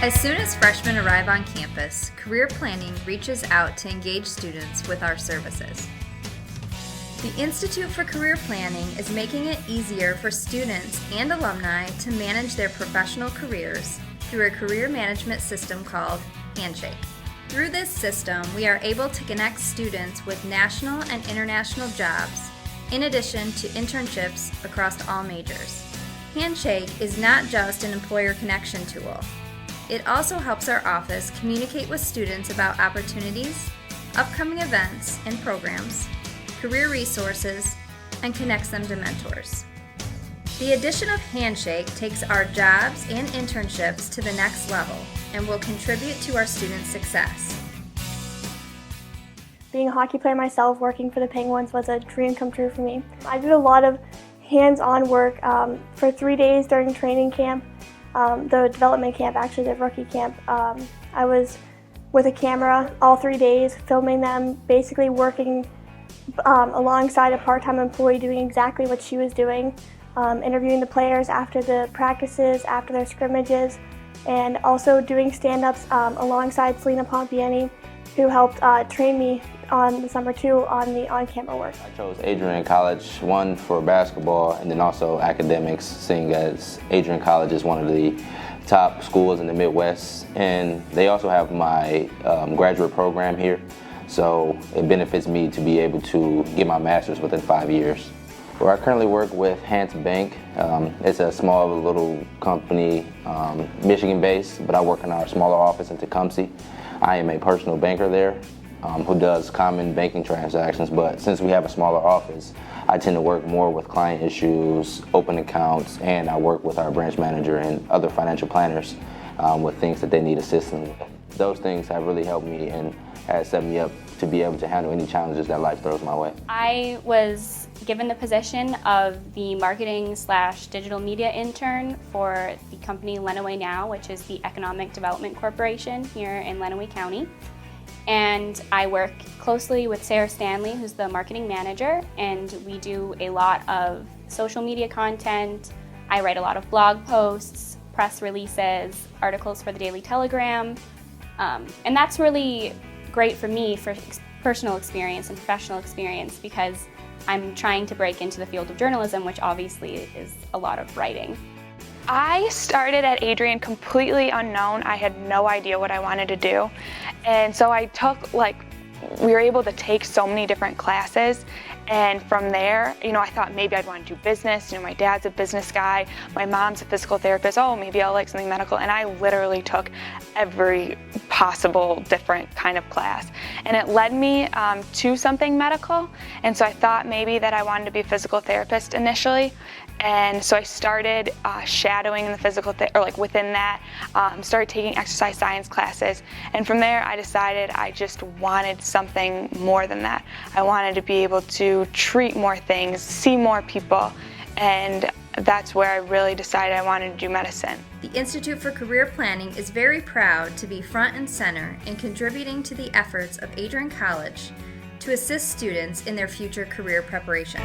As soon as freshmen arrive on campus, Career Planning reaches out to engage students with our services. The Institute for Career Planning is making it easier for students and alumni to manage their professional careers through a career management system called Handshake. Through this system, we are able to connect students with national and international jobs, in addition to internships across all majors. Handshake is not just an employer connection tool. It also helps our office communicate with students about opportunities, upcoming events and programs, career resources, and connects them to mentors. The addition of Handshake takes our jobs and internships to the next level and will contribute to our students' success. Being a hockey player myself, working for the Penguins was a dream come true for me. I did a lot of hands-on work for 3 days during training camp, the development camp, actually the rookie camp. I was with a camera all 3 days, filming them, basically working alongside a part-time employee doing exactly what she was doing, interviewing the players after the practices, after their scrimmages, and also doing stand-ups alongside Selena Pompiani, who helped train me on the summer too on the on-camera work. I chose Adrian College, one for basketball and then also academics, seeing as Adrian College is one of the top schools in the Midwest, and they also have my graduate program here, so it benefits me to be able to get my master's within 5 years. Well, I currently work with Hans Bank. It's a small little company, Michigan-based, but I work in our smaller office in Tecumseh. I am a personal banker there who does common banking transactions, but since we have a smaller office, I tend to work more with client issues, open accounts, and I work with our branch manager and other financial planners with things that they need assistance with. Those things have really helped me and has set me up to be able to handle any challenges that life throws my way. I was given the position of the marketing/digital media intern for the company Lenawee Now, which is the Economic Development Corporation here in Lenawee County. And I work closely with Sarah Stanley, who's the marketing manager, and we do a lot of social media content. I write a lot of blog posts, press releases, articles for the Daily Telegram, and that's really great for me for personal experience and professional experience because I'm trying to break into the field of journalism, which obviously is a lot of writing. I started at Adrian completely unknown. I had no idea what I wanted to do. And so I took, we were able to take so many different classes. And from there, I thought maybe I'd want to do business. My dad's a business guy. My mom's a physical therapist. Oh, maybe I'll like something medical. And I literally took every possible different kind of class. And it led me to something medical. And so I thought maybe that I wanted to be a physical therapist initially. And so I started shadowing in the physical within that, started taking exercise science classes. And from there, I decided I just wanted something more than that. I wanted to be able to treat more things, see more people, and that's where I really decided I wanted to do medicine. The Institute for Career Planning is very proud to be front and center in contributing to the efforts of Adrian College to assist students in their future career preparation.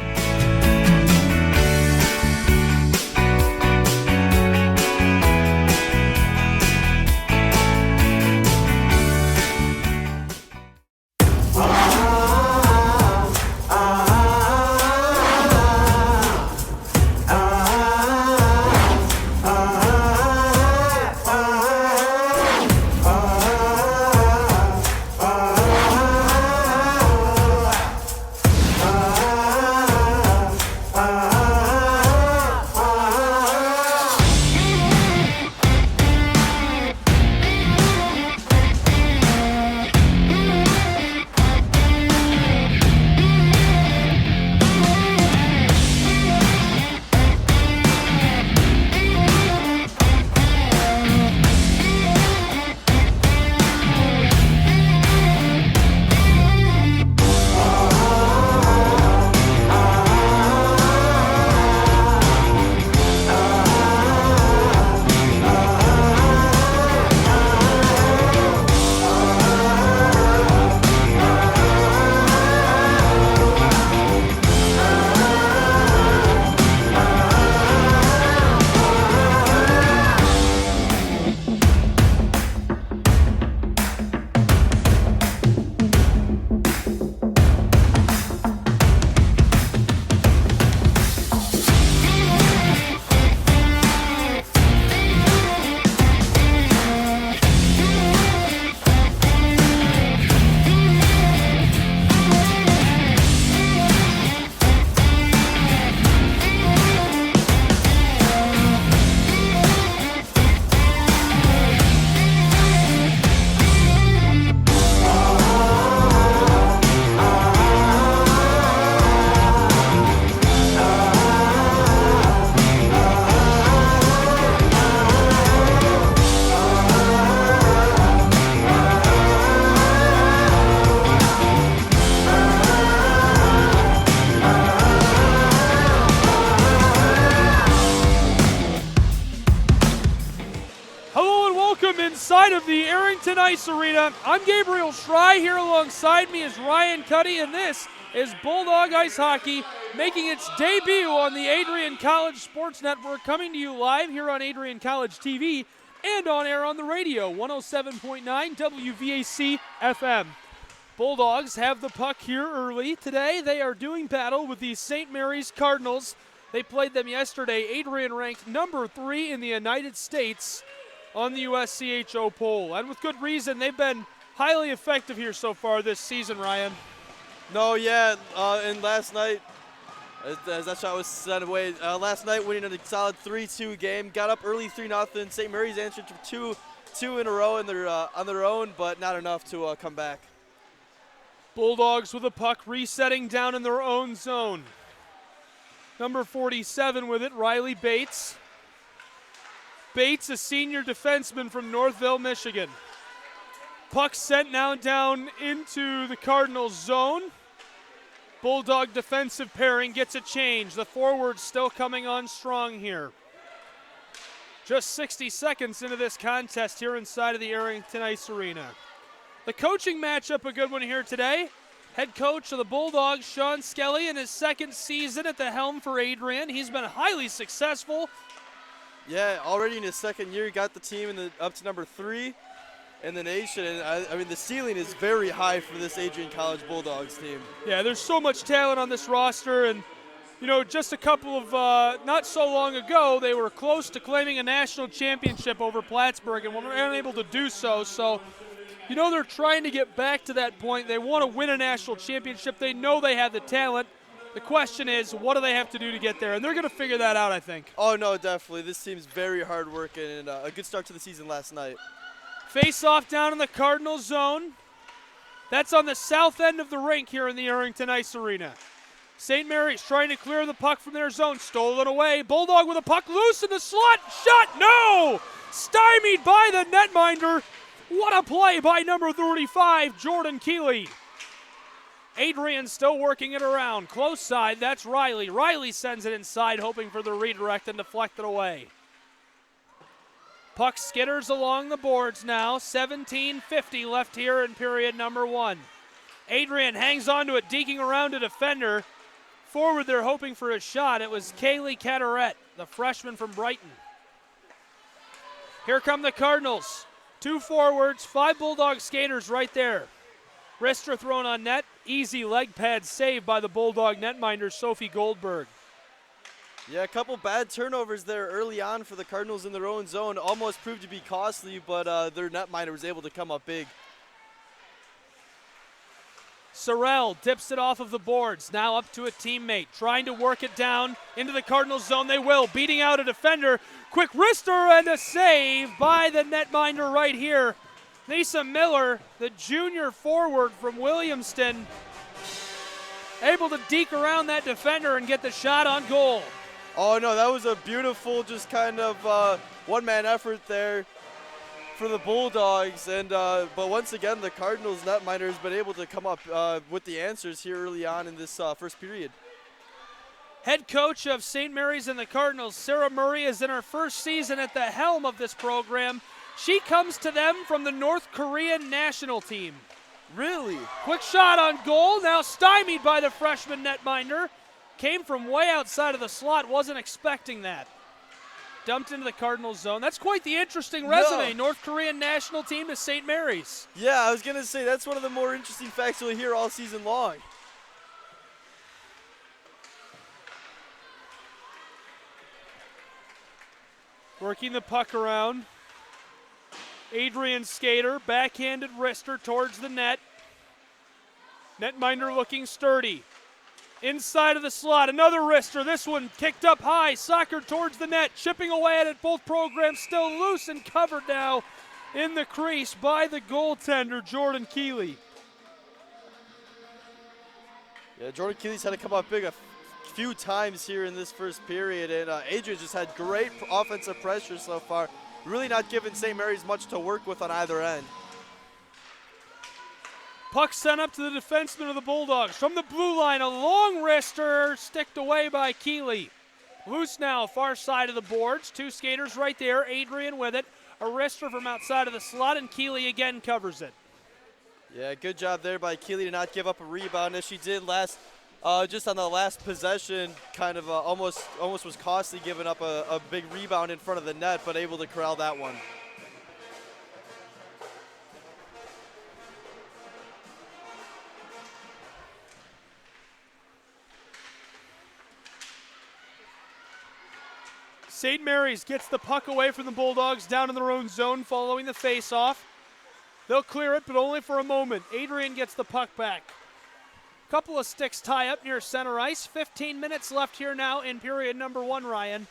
Welcome inside of the Arrington Ice Arena. I'm Gabriel Schrei. Here alongside me is Ryan Cuddy, and this is Bulldog Ice Hockey making its debut on the Adrian College Sports Network, coming to you live here on Adrian College TV and on air on the radio, 107.9 WVAC FM. Bulldogs have the puck here early. Today they are doing battle with the St. Mary's Cardinals. They played them yesterday. Adrian ranked number 3 in the United States on the USCHO poll, and with good reason. They've been highly effective here so far this season, Ryan. No, yeah, and last night, as that shot was sent away, last night winning a solid 3-2 game, got up early 3-0. St. Mary's answered to two in a row on their own, but not enough to come back. Bulldogs with a puck resetting down in their own zone. Number 47 with it, Riley Bates. Bates, a senior defenseman from Northville, Michigan. Puck sent now down into the Cardinals zone. Bulldog defensive pairing gets a change. The forwards still coming on strong here. Just 60 seconds into this contest here inside of the Arrington Ice Arena. The coaching matchup, a good one here today. Head coach of the Bulldogs, Sean Skelly, in his second season at the helm for Adrian. He's been highly successful. Yeah, already in his second year, got the team up to number 3 in the nation. And I mean, the ceiling is very high for this Adrian College Bulldogs team. Yeah, there's so much talent on this roster, and you know, just a couple of not so long ago, they were close to claiming a national championship over Plattsburgh, and were unable to do so. So, you know, they're trying to get back to that point. They want to win a national championship. They know they have the talent. The question is, what do they have to do to get there? And they're going to figure that out, I think. Oh, no, definitely. This team's very hard working, and a good start to the season last night. Face-off down in the Cardinals zone. That's on the south end of the rink here in the Arrington Ice Arena. St. Mary's trying to clear the puck from their zone. Stolen away. Bulldog with a puck loose in the slot. Shot, no! Stymied by the netminder. What a play by number 35, Jordan Keeley. Adrian still working it around. Close side, that's Riley. Riley sends it inside, hoping for the redirect and deflect it away. Puck skitters along the boards now. 17:50 left here in period number 1. Adrian hangs on to it, deking around a defender. Forward, they're hoping for a shot. It was Kaylee Cataret, the freshman from Brighton. Here come the Cardinals. 2 forwards, 5 Bulldog skaters right there. Wrister thrown on net. Easy leg pad save by the Bulldog netminder, Sophie Goldberg. Yeah, a couple bad turnovers there early on for the Cardinals in their own zone. Almost proved to be costly, but their netminder was able to come up big. Sorrell dips it off of the boards. Now up to a teammate. Trying to work it down into the Cardinals zone. They will. Beating out a defender. Quick wrister and a save by the netminder right here. Lisa Miller, the junior forward from Williamston, able to deke around that defender and get the shot on goal. Oh, no, that was a beautiful just kind of one-man effort there for the Bulldogs. And but once again, the Cardinals netminder has been able to come up with the answers here early on in this first period. Head coach of St. Mary's and the Cardinals, Sarah Murray, is in her first season at the helm of this program. She comes to them from the North Korean national team. Really? Quick shot on goal, now stymied by the freshman netminder. Came from way outside of the slot, wasn't expecting that. Dumped into the Cardinals zone. That's quite the interesting resume. No. North Korean national team to St. Mary's. Yeah, I was going to say that's one of the more interesting facts you'll hear all season long. Working the puck around. Adrian skater, backhanded wrister towards the net. Netminder looking sturdy. Inside of the slot, another wrister. This one kicked up high, soccer towards the net, chipping away at it. Both programs still loose and covered now in the crease by the goaltender, Jordan Keeley. Yeah, Jordan Keeley's had to come up big a few times here in this first period, and Adrian just had great offensive pressure so far. Really not giving St. Mary's much to work with on either end. Puck sent up to the defenseman of the Bulldogs. From the blue line, a long wrister sticked away by Keeley. Loose now, far side of the boards. Two skaters right there. Adrian with it. A wrister from outside of the slot, and Keeley again covers it. Yeah, good job there by Keeley to not give up a rebound as she did last, just on the last possession, kind of almost was costly giving up a big rebound in front of the net, but able to corral that one. St. Mary's gets the puck away from the Bulldogs down in their own zone following the face-off. They'll clear it, but only for a moment. Adrian gets the puck back. Couple of sticks tie up near center ice. 15 minutes left here now in period number 1, Ryan.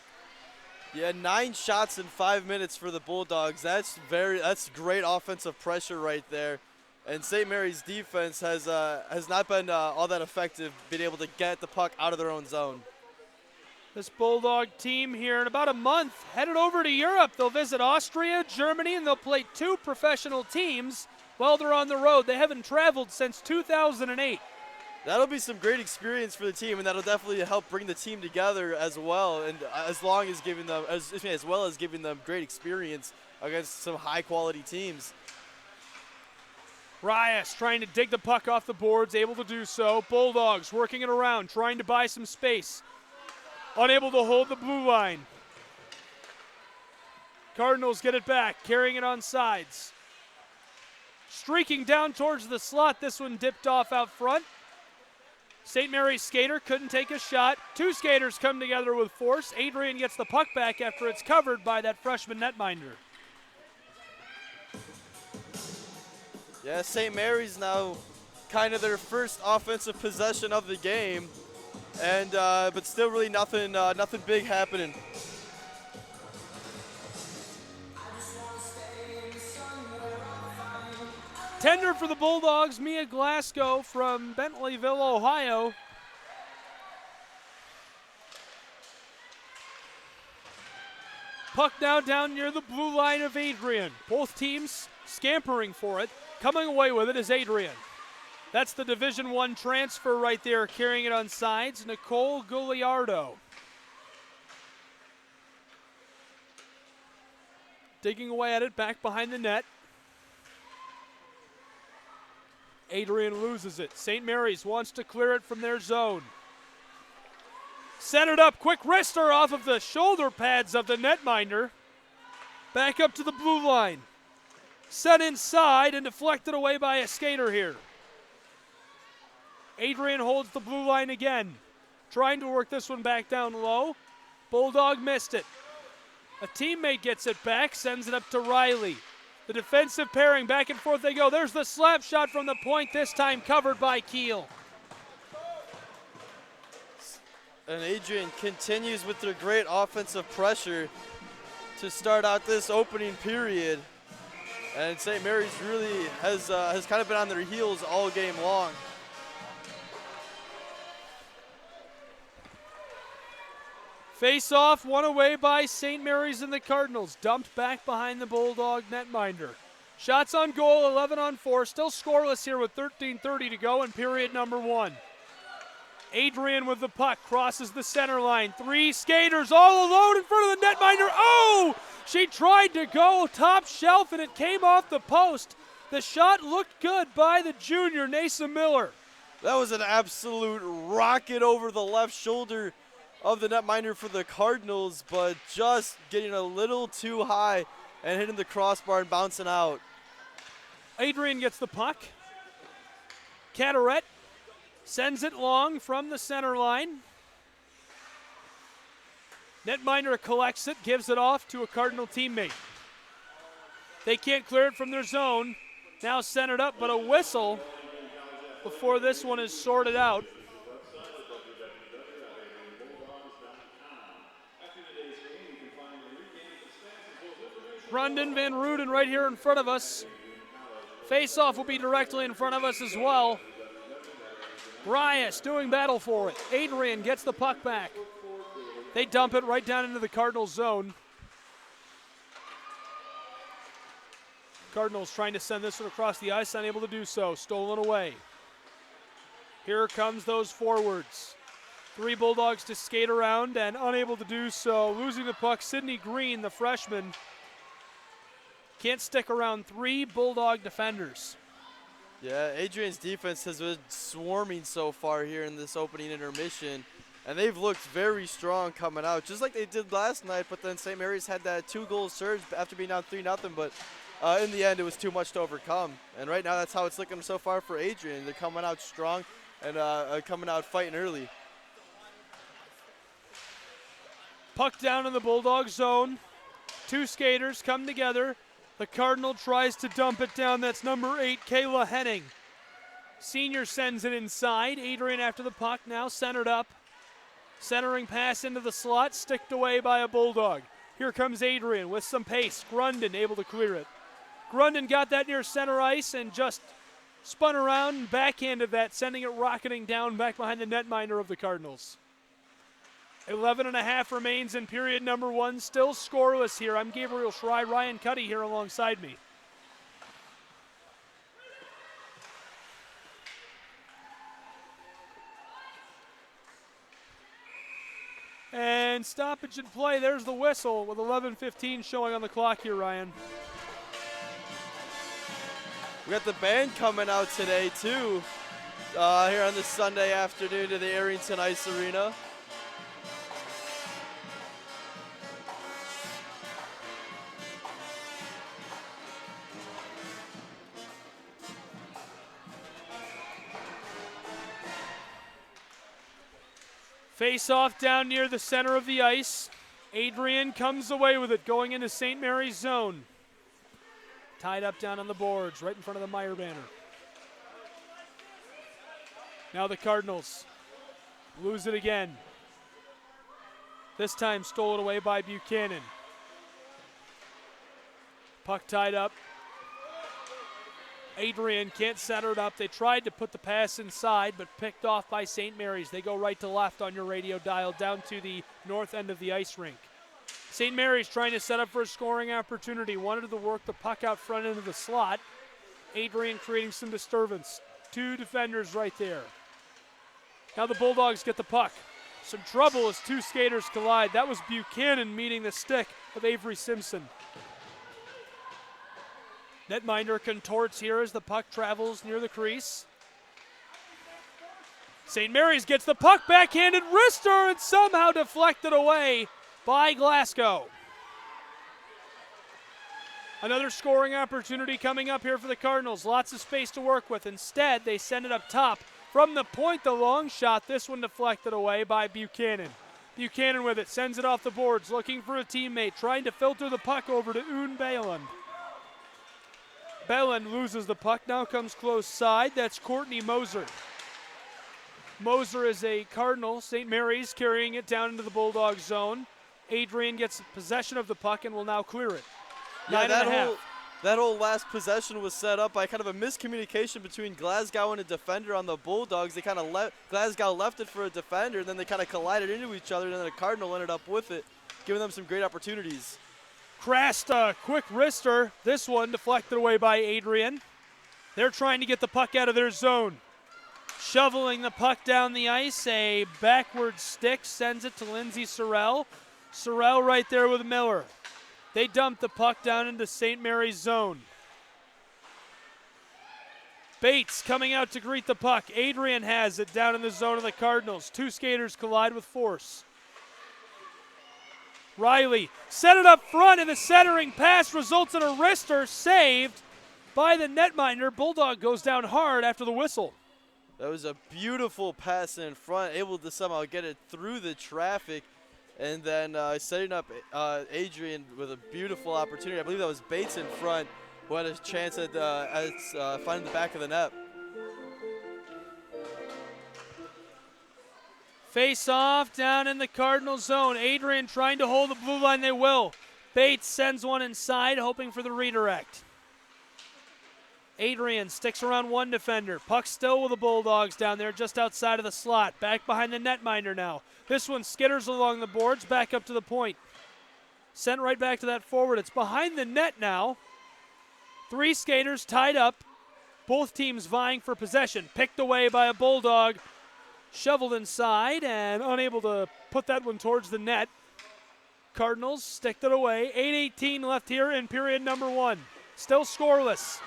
Yeah, 9 shots in 5 minutes for the Bulldogs. That's great offensive pressure right there. And St. Mary's defense has not been all that effective, being able to get the puck out of their own zone. This Bulldog team here in about a month headed over to Europe. They'll visit Austria, Germany, and they'll play 2 professional teams while they're on the road. They haven't traveled since 2008. That'll be some great experience for the team, and that'll definitely help bring the team together as well, and as well as giving them great experience against some high-quality teams. Rias trying to dig the puck off the boards, able to do so. Bulldogs working it around, trying to buy some space. Unable to hold the blue line. Cardinals get it back, carrying it on sides. Streaking down towards the slot, this one dipped off out front. St. Mary's skater couldn't take a shot. 2 skaters come together with force. Adrian gets the puck back after it's covered by that freshman netminder. Yeah, St. Mary's now kind of their first offensive possession of the game. And but still really nothing big happening. Tender for the Bulldogs, Mia Glasgow from Bentleyville, Ohio. Puck now down near the blue line of Adrian. Both teams scampering for it. Coming away with it is Adrian. That's the Division I transfer right there, carrying it on sides, Nicole Gugliardo. Digging away at it, back behind the net. Adrian loses it. St. Mary's wants to clear it from their zone. Set it up, quick wrister off of the shoulder pads of the netminder. Back up to the blue line. Set inside and deflected away by a skater here. Adrian holds the blue line again. Trying to work this one back down low. Bulldog missed it. A teammate gets it back, sends it up to Riley. The defensive pairing, back and forth they go. There's the slap shot from the point, this time covered by Keel. And Adrian continues with their great offensive pressure to start out this opening period. And St. Mary's really has kind of been on their heels all game long. Face off, won away by St. Mary's and the Cardinals. Dumped back behind the Bulldog netminder. Shots on goal, 11 on 4. Still scoreless here with 13:30 to go in period number 1. Adrian with the puck, crosses the center line. 3 skaters all alone in front of the netminder. Oh! She tried to go top shelf and it came off the post. The shot looked good by the junior, Nasa Miller. That was an absolute rocket over the left shoulder of the netminder for the Cardinals, but just getting a little too high and hitting the crossbar and bouncing out. Adrian gets the puck. Cataret sends it long from the center line. Netminder collects it, gives it off to a Cardinal teammate. They can't clear it from their zone. Now centered up, but a whistle before this one is sorted out. Rundon Van Ruden right here in front of us. Face-off will be directly in front of us as well. Rias doing battle for it. Adrian gets the puck back. They dump it right down into the Cardinals zone. Cardinals trying to send this one across the ice, unable to do so. Stolen away. Here comes those forwards. 3 Bulldogs to skate around and unable to do so. Losing the puck, Sidney Green, the freshman, can't stick around 3 Bulldog defenders. Yeah, Adrian's defense has been swarming so far here in this opening intermission, and they've looked very strong coming out, just like they did last night, but then St. Mary's had that 2-goal surge after being down 3-0, but in the end it was too much to overcome. And right now that's how it's looking so far for Adrian. They're coming out strong and coming out fighting early. Puck down in the Bulldog zone. 2 skaters come together. The Cardinal tries to dump it down. That's number 8, Kayla Henning. Senior sends it inside. Adrian after the puck, now centered up. Centering pass into the slot, sticked away by a Bulldog. Here comes Adrian with some pace. Grundon able to clear it. Grundon got that near center ice and just spun around and backhanded that, sending it rocketing down back behind the netminder of the Cardinals. 11.5 remains in period number 1. Still scoreless here. I'm Gabriel Schrei, Ryan Cuddy here alongside me. And stoppage in play. There's the whistle with 11:15 showing on the clock here, Ryan. We got the band coming out today too, here on this Sunday afternoon to the Arrington Ice Arena. Face off down near the center of the ice. Adrian comes away with it, going into St. Mary's zone. Tied up down on the boards, right in front of the Meyer banner. Now the Cardinals lose it again. This time stolen away by Buchanan. Puck tied up. Adrian can't center it up. They tried to put the pass inside, but picked off by St. Mary's. They go right to left on your radio dial down to the north end of the ice rink. St. Mary's trying to set up for a scoring opportunity. Wanted to work the puck out front into the slot. Adrian creating some disturbance. 2 defenders right there. Now the Bulldogs get the puck. Some trouble as 2 skaters collide. That was Buchanan meeting the stick of Avery Simpson. Netminder contorts here as the puck travels near the crease. St. Mary's gets the puck, backhanded wrister, and somehow deflected away by Glasgow. Another scoring opportunity coming up here for the Cardinals. Lots of space to work with. Instead, they send it up top. From the point, the long shot. This one deflected away by Buchanan. Buchanan with it, sends it off the boards, looking for a teammate, trying to filter the puck over to Un Bayland. Bellin loses the puck, now comes close side. That's Courtney Moser. Moser is a Cardinal. St. Mary's carrying it down into the Bulldog zone. Adrian gets possession of the puck and will now clear it. Yeah, that whole last possession was set up by kind of a miscommunication between Glasgow and a defender on the Bulldogs. They kind of Glasgow left it for a defender, and then they kind of collided into each other, and then the Cardinal ended up with it, giving them some great opportunities. Krast, quick wrister. This one deflected away by Adrian. They're trying to get the puck out of their zone. Shoveling the puck down the ice, a backward stick sends it to Lindsey Sorrell. Sorrell right there with Miller. They dump the puck down into St. Mary's zone. Bates coming out to greet the puck. Adrian has it down in the zone of the Cardinals. 2 skaters collide with force. Riley set it up front, and the centering pass results in a wrister saved by the netminder. Bulldog goes down hard after the whistle. That was a beautiful pass in front, able to somehow get it through the traffic, and then setting up Adrian with a beautiful opportunity. I believe that was Bates in front who had a chance at finding the back of the net. Face off down in the Cardinal zone. Adrian trying to hold the blue line. They will. Bates sends one inside, hoping for the redirect. Adrian sticks around 1 defender. Puck still with the Bulldogs down there just outside of the slot. Back behind the netminder now. This one skitters along the boards, back up to the point. Sent right back to that forward. It's behind the net now. 3 skaters tied up. Both teams vying for possession. Picked away by a Bulldog. Shoveled inside and unable to put that one towards the net. Cardinals sticked it away. 8:18 left here in period number 1. Still scoreless.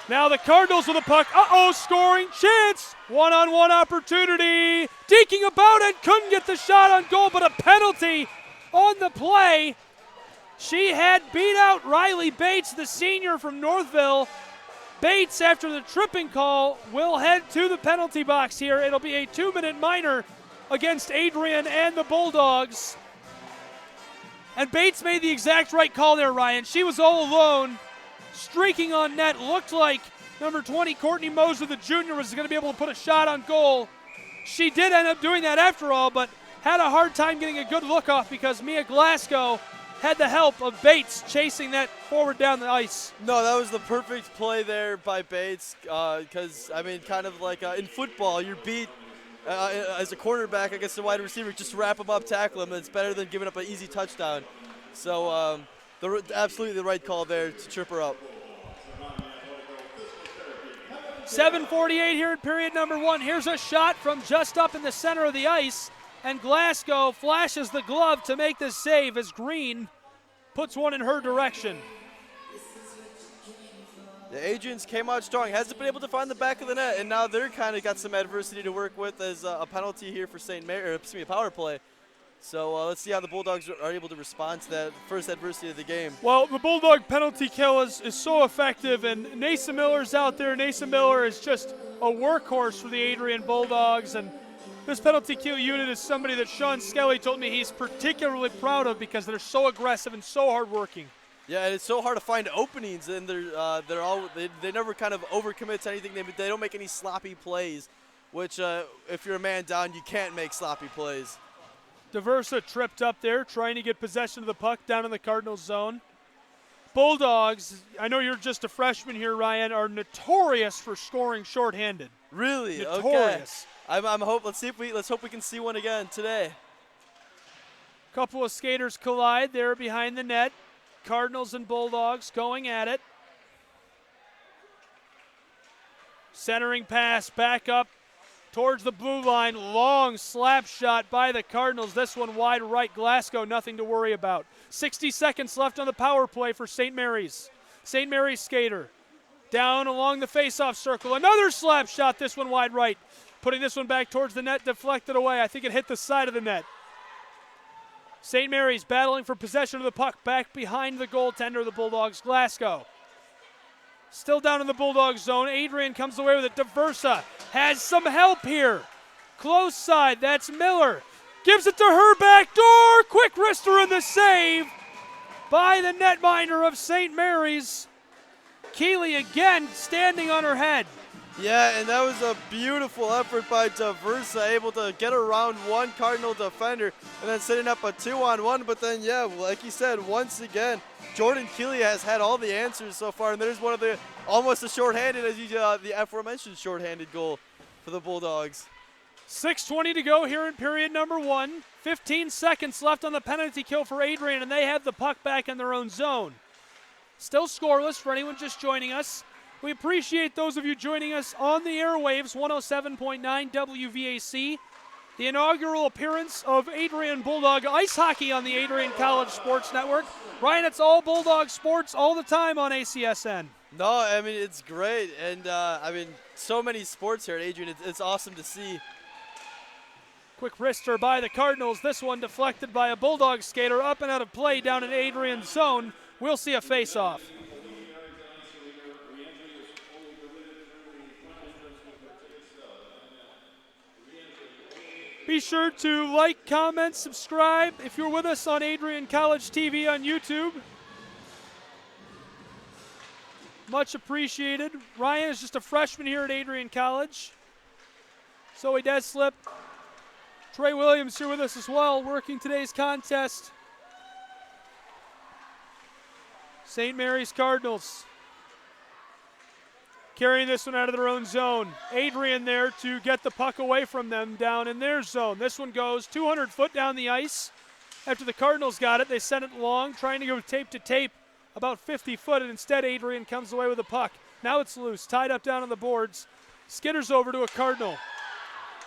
Now the Cardinals with the puck. Scoring chance. One-on-one opportunity. Deking about it. Couldn't get the shot on goal, but a penalty on the play. She had beat out Riley Bates, the senior from Northville. Bates, after the tripping call, will head to the penalty box here. It'll be a 2-minute minor against Adrian and the Bulldogs. And Bates made the exact right call there, Ryan. She was all alone, streaking on net. Looked like number 20, Courtney Moser, the junior, was going to be able to put a shot on goal. She did end up doing that after all, but had a hard time getting a good look off because Mia Glasgow had the help of Bates chasing that forward down the ice. No, that was the perfect play there by Bates because, kind of like in football, you're beat as a cornerback against a wide receiver. Just wrap him up, tackle him. It's better than giving up an easy touchdown. So absolutely the right call there to trip her up. 7:48 here in period number 1. Here's a shot from just up in the center of the ice. And Glasgow flashes the glove to make the save as Green puts one in her direction. The Adrians came out strong. Hasn't been able to find the back of the net, and now they're kind of got some adversity to work with as a penalty here for a power play. So let's see how the Bulldogs are able to respond to that first adversity of the game. Well, the Bulldog penalty kill is so effective, and Nasa Miller's out there. Nasa Miller is just a workhorse for the Adrian Bulldogs, and this penalty kill unit is somebody that Sean Skelly told me he's particularly proud of because they're so aggressive and so hardworking. Yeah, and it's so hard to find openings, and they never kind of overcommit to anything. They don't make any sloppy plays, which if you're a man down, you can't make sloppy plays. Diversa tripped up there, trying to get possession of the puck down in the Cardinals zone. Bulldogs, I know you're just a freshman here, Ryan, are notorious for scoring shorthanded. Really? Notorious. Okay. Let's hope we can see one again today. Couple of skaters collide there behind the net. Cardinals and Bulldogs going at it. Centering pass back up towards the blue line. Long slap shot by the Cardinals. This one wide right. Glasgow, nothing to worry about. 60 seconds left on the power play for St. Mary's. St. Mary's skater down along the face-off circle. Another slap shot, this one wide right. Putting this one back towards the net, deflected away. I think it hit the side of the net. St. Mary's battling for possession of the puck back behind the goaltender of the Bulldogs, Glasgow. Still down in the Bulldogs zone. Adrian comes away with it. Diversa has some help here. Close side, that's Miller. Gives it to her back door. Quick wrister in the save by the netminder of St. Mary's. Keeley again standing on her head. Yeah, and that was a beautiful effort by Diversa, able to get around one Cardinal defender and then setting up a 2-on-1. But then, yeah, like you said, once again, Jordan Keeley has had all the answers so far, and there's one of the almost a shorthanded, as the aforementioned shorthanded goal for the Bulldogs. 6:20 to go here in period number 1. 15 seconds left on the penalty kill for Adrian, and they have the puck back in their own zone. Still scoreless for anyone just joining us. We appreciate those of you joining us on the airwaves, 107.9 WVAC. The inaugural appearance of Adrian Bulldog Ice Hockey on the Adrian College Sports Network. Ryan, it's all Bulldog sports all the time on ACSN. No, I mean, it's great. And, so many sports here at Adrian. It's awesome to see. Quick wrister by the Cardinals. This one deflected by a Bulldog skater up and out of play down in Adrian's zone. We'll see a face-off. Be sure to like, comment, subscribe if you're with us on Adrian College TV on YouTube. Much appreciated. Ryan is just a freshman here at Adrian College. Zoe Deslip, Trey Williams here with us as well, working today's contest. St. Mary's Cardinals carrying this one out of their own zone. Adrian there to get the puck away from them down in their zone. This one goes 200 foot down the ice. After the Cardinals got it, they sent it long, trying to go tape to tape about 50 foot, and instead Adrian comes away with the puck. Now it's loose, tied up down on the boards. Skitters over to a Cardinal.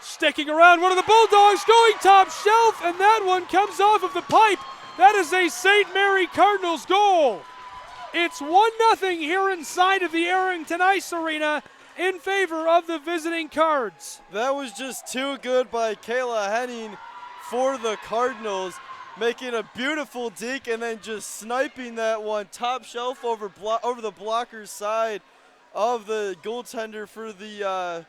Sticking around, one of the Bulldogs going top shelf, and that one comes off of the pipe. That is a St. Mary Cardinals goal. It's 1-0 here inside of the Arrington Ice Arena in favor of the visiting Cards. That was just too good by Kayla Henning for the Cardinals, making a beautiful deke and then just sniping that one top shelf over the blocker's side of the goaltender for the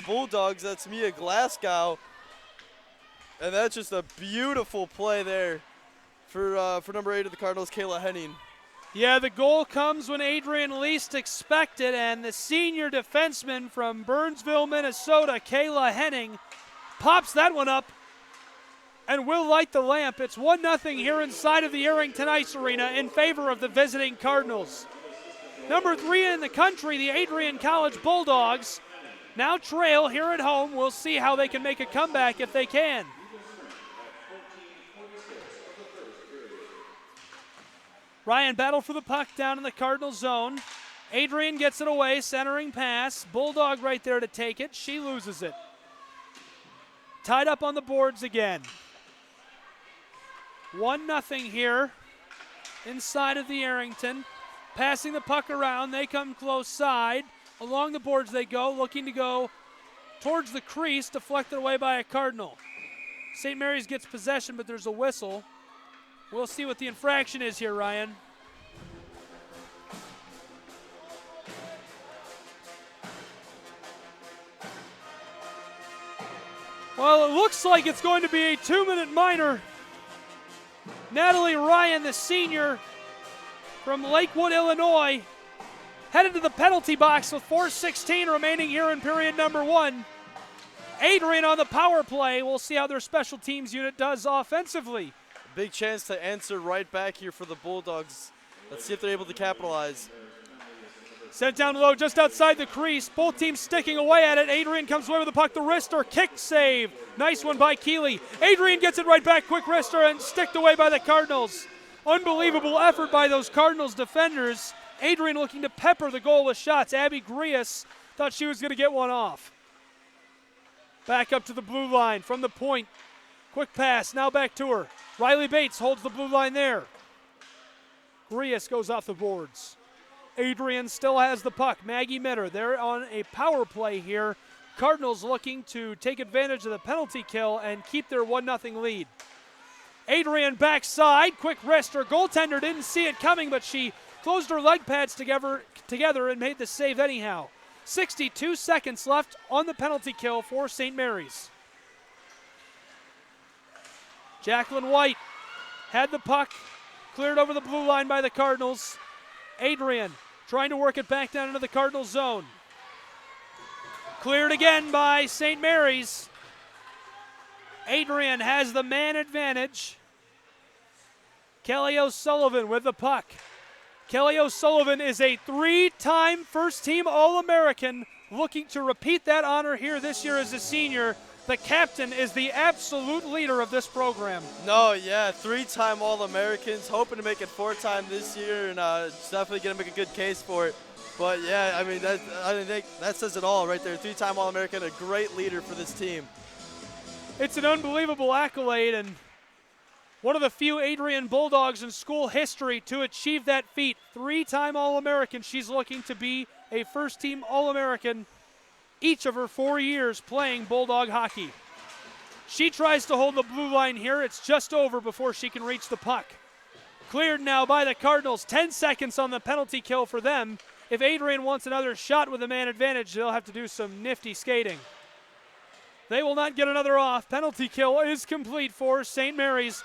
Bulldogs. That's Mia Glasgow, and that's just a beautiful play there for number 8 of the Cardinals, Kayla Henning. Yeah, the goal comes when Adrian least expected, and the senior defenseman from Burnsville, Minnesota, Kayla Henning, pops that one up and will light the lamp. It's 1-0 here inside of the Arrington Ice Arena in favor of the visiting Cardinals. Number 3 in the country, the Adrian College Bulldogs, now trail here at home. We'll see how they can make a comeback if they can. Ryan battle for the puck down in the Cardinal zone. Adrian gets it away, centering pass. Bulldog right there to take it. She loses it. Tied up on the boards again. 1-0 here inside of the Arrington. Passing the puck around, they come close side. Along the boards they go, looking to go towards the crease, deflected away by a Cardinal. St. Mary's gets possession, but there's a whistle. We'll see what the infraction is here, Ryan. Well, it looks like it's going to be a 2-minute minor. Natalie Ryan, the senior from Lakewood, Illinois, headed to the penalty box with 4:16 remaining here in period number 1. Adrian on the power play. We'll see how their special teams unit does offensively. Big chance to answer right back here for the Bulldogs. Let's see if they're able to capitalize. Sent down low just outside the crease. Both teams sticking away at it. Adrian comes away with the puck. The wrister, kick save. Nice one by Keeley. Adrian gets it right back. Quick wrister and sticked away by the Cardinals. Unbelievable effort by those Cardinals defenders. Adrian looking to pepper the goal with shots. Abby Grias thought she was going to get one off. Back up to the blue line from the point. Quick pass, now back to her. Riley Bates holds the blue line there. Grias goes off the boards. Adrian still has the puck. Maggie Mitter, they're on a power play here. Cardinals looking to take advantage of the penalty kill and keep their 1-0 lead. Adrian backside, quick wrist. Her goaltender didn't see it coming, but she closed her leg pads together and made the save anyhow. 62 seconds left on the penalty kill for St. Mary's. Jacqueline White had the puck, cleared over the blue line by the Cardinals. Adrian trying to work it back down into the Cardinal zone. Cleared again by St. Mary's. Adrian has the man advantage. Kelly O'Sullivan with the puck. Kelly O'Sullivan is a 3-time first-team All-American, looking to repeat that honor here this year as a senior. The captain is the absolute leader of this program. No, yeah, 3-time All-Americans, hoping to make it 4-time this year, and definitely going to make a good case for it. But yeah, I mean, I think that says it all right there. 3-time All-American, a great leader for this team. It's an unbelievable accolade, and one of the few Adrian Bulldogs in school history to achieve that feat. 3-time All-American. She's looking to be a first-team All-American each of her 4 years playing Bulldog hockey. She tries to hold the blue line here. It's just over before she can reach the puck. Cleared now by the Cardinals. 10 seconds on the penalty kill for them. If Adrian wants another shot with a man advantage, they'll have to do some nifty skating. They will not get another off. Penalty kill is complete for St. Mary's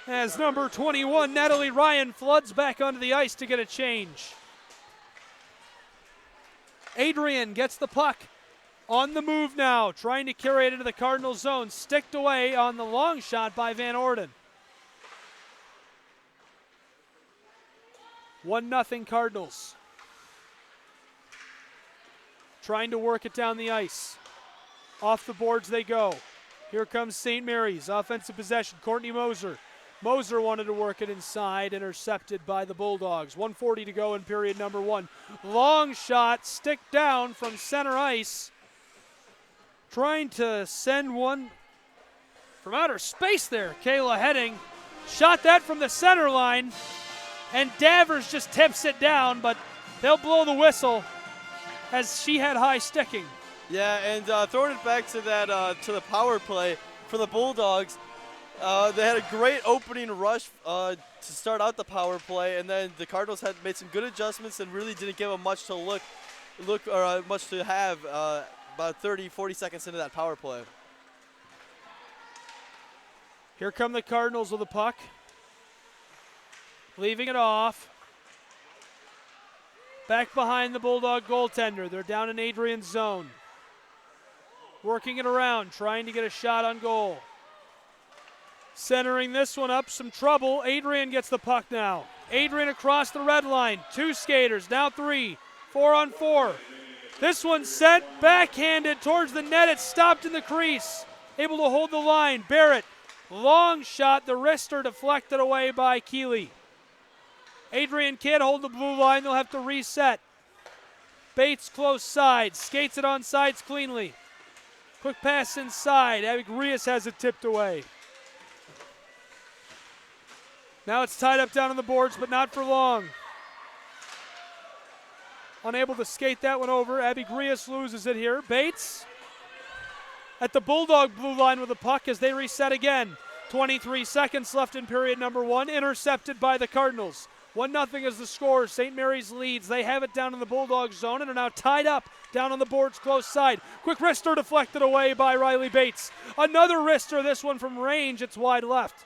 as number 21, Natalie Ryan, floods back onto the ice to get a change. Adrian gets the puck. On the move now, trying to carry it into the Cardinal zone. Sticked away on the long shot by Van Orden. 1-0 Cardinals. Trying to work it down the ice. Off the boards they go. Here comes St. Mary's. Offensive possession, Courtney Moser. Moser wanted to work it inside, intercepted by the Bulldogs. 1:40 to go in period number 1. Long shot, stick down from center ice. trying to send one from outer space there. Kayla Heading shot that from the center line, and Davers just tips it down, but they'll blow the whistle as she had high sticking. Yeah, and throwing it back to that to the power play for the Bulldogs. They had a great opening rush to start out the power play, and then the Cardinals had made some good adjustments and really didn't give them much to look or much to have about 30, 40 seconds into that power play. Here come the Cardinals with the puck. Leaving it off. Back behind the Bulldog goaltender. They're down in Adrian's zone. Working it around, trying to get a shot on goal. Centering this one up, some trouble. Adrian gets the puck now. Adrian across the red line. 2 skaters, now 3. 4-on-4. This one sent backhanded towards the net. It's stopped in the crease. Able to hold the line. Barrett, long shot. The wrister deflected away by Keeley. Adrian can't hold the blue line. They'll have to reset. Bates close side. Skates it on sides cleanly. Quick pass inside. Adrian has it tipped away. Now it's tied up down on the boards, but not for long. Unable to skate that one over. Abby Grias loses it here. Bates at the Bulldog blue line with the puck as they reset again. 23 seconds left in period number 1. Intercepted by the Cardinals. 1-0 is the score. St. Mary's leads. They have it down in the Bulldog zone and are now tied up down on the boards close side. Quick wrister deflected away by Riley Bates. Another wrister, this one from range. It's wide left.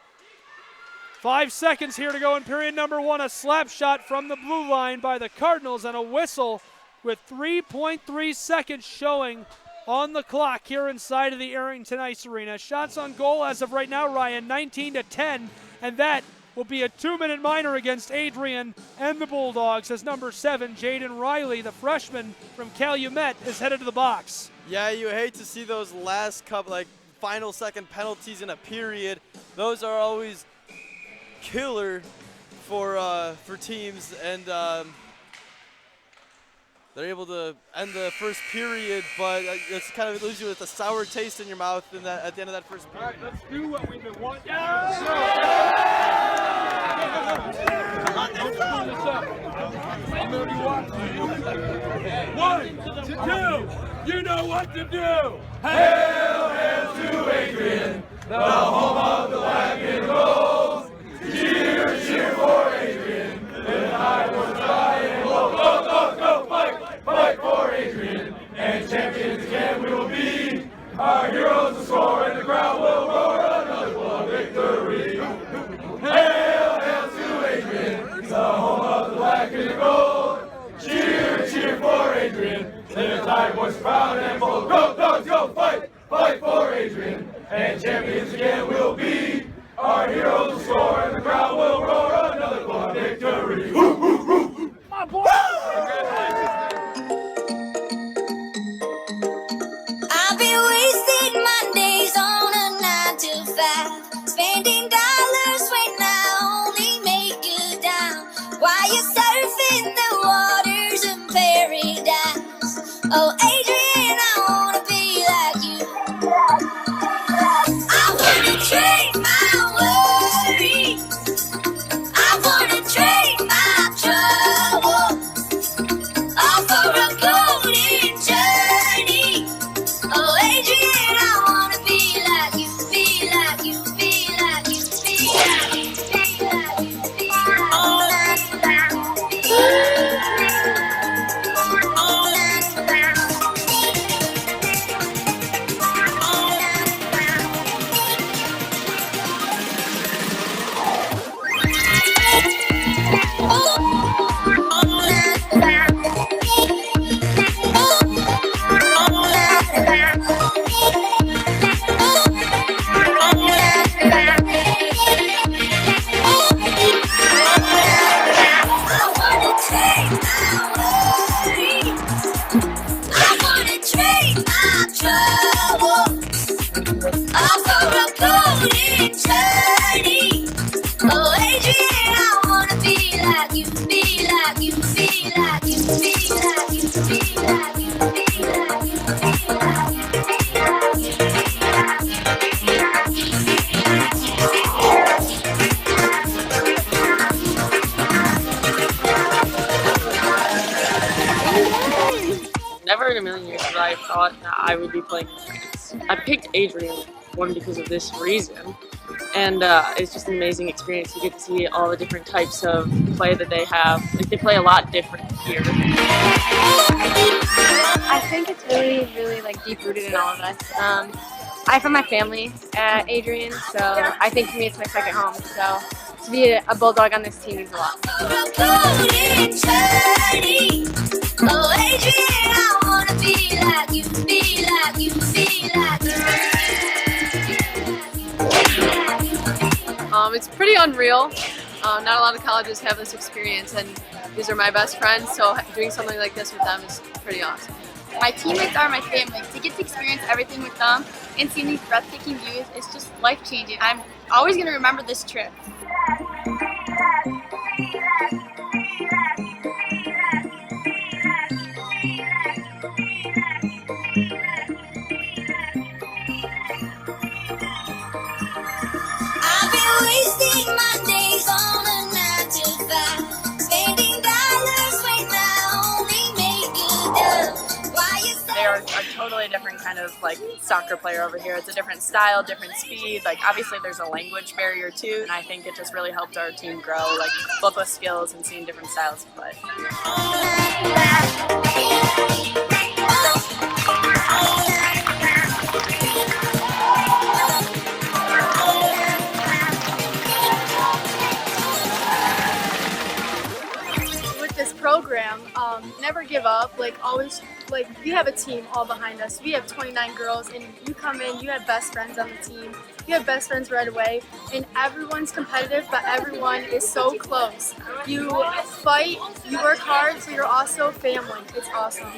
5 seconds here to go in period number 1. A slap shot from the blue line by the Cardinals and a whistle with 3.3 seconds showing on the clock here inside of the Arrington Ice Arena. Shots on goal as of right now, Ryan, 19-10, and that will be a 2-minute minor against Adrian and the Bulldogs as number 7, Jaden Riley, the freshman from Calumet, is headed to the box. Yeah, you hate to see those last couple, final second penalties in a period. Those are always killer for teams, and they're able to end the first period, but it's kind of leaves you with a sour taste in your mouth at the end of that first period. All right, let's do what we've been wanting. One, two, you know what to do. Hail, hail to Adrian, the home of the black and gold. Cheer, cheer for Adrian, the high was high and low. Go, go, go, fight, fight for Adrian, and champions again we will be. Our heroes will score and the crowd will roar another Bulldog victory. Hail, hail to Adrian, the home of the black and the gold. Cheer, cheer for Adrian, the tide was proud and bold. Go, dogs, go, fight, fight for Adrian, and champions again we'll be. Our heroes will score and the crowd will roar another Bulldog victory. My boy! I've been wasting Mondays on a 9 to 5, spending dollars when I only make a dime, while you're surfing the waters of paradise. Oh, Adrian, I wanna be like you. I wanna trade my worries. I wanna trade my trouble, all for a golden journey. Oh, Adrian, I wanna be like you, be like you, be like you, be like you, be like you, be like you, be like you, be like you, be like you, be like you. million years would I have thought that I would be playing tennis. I picked Adrian, one, because of this reason, and it's just an amazing experience. You get to see all the different types of play that they have. Like, they play a lot different here. I think it's really like deep-rooted in all of us. I found my family at Adrian, so I think for me it's my second home. So to be a Bulldog on this team means a lot. It's pretty unreal. Not a lot of colleges have this experience, and these are my best friends, so doing something like this with them is pretty awesome. My teammates are my family. To get to experience everything with them and seeing these breathtaking views, it's just life-changing. I'm always going to remember this trip. I've been wasting my days on a 9 to 5, spending dollars when I only make $1. They are a totally different kind of like soccer player over here. It's a different style, different speed. Like, obviously there's a language barrier too, and I think it just really helped our team grow, like both with skills and seeing different styles of play. Program, never give up, like always, like we have a team all behind us. We have 29 girls, and you come in, you have best friends on the team, you have best friends right away, and everyone's competitive, but everyone is so close. You fight, you work hard, so you're also family. It's awesome.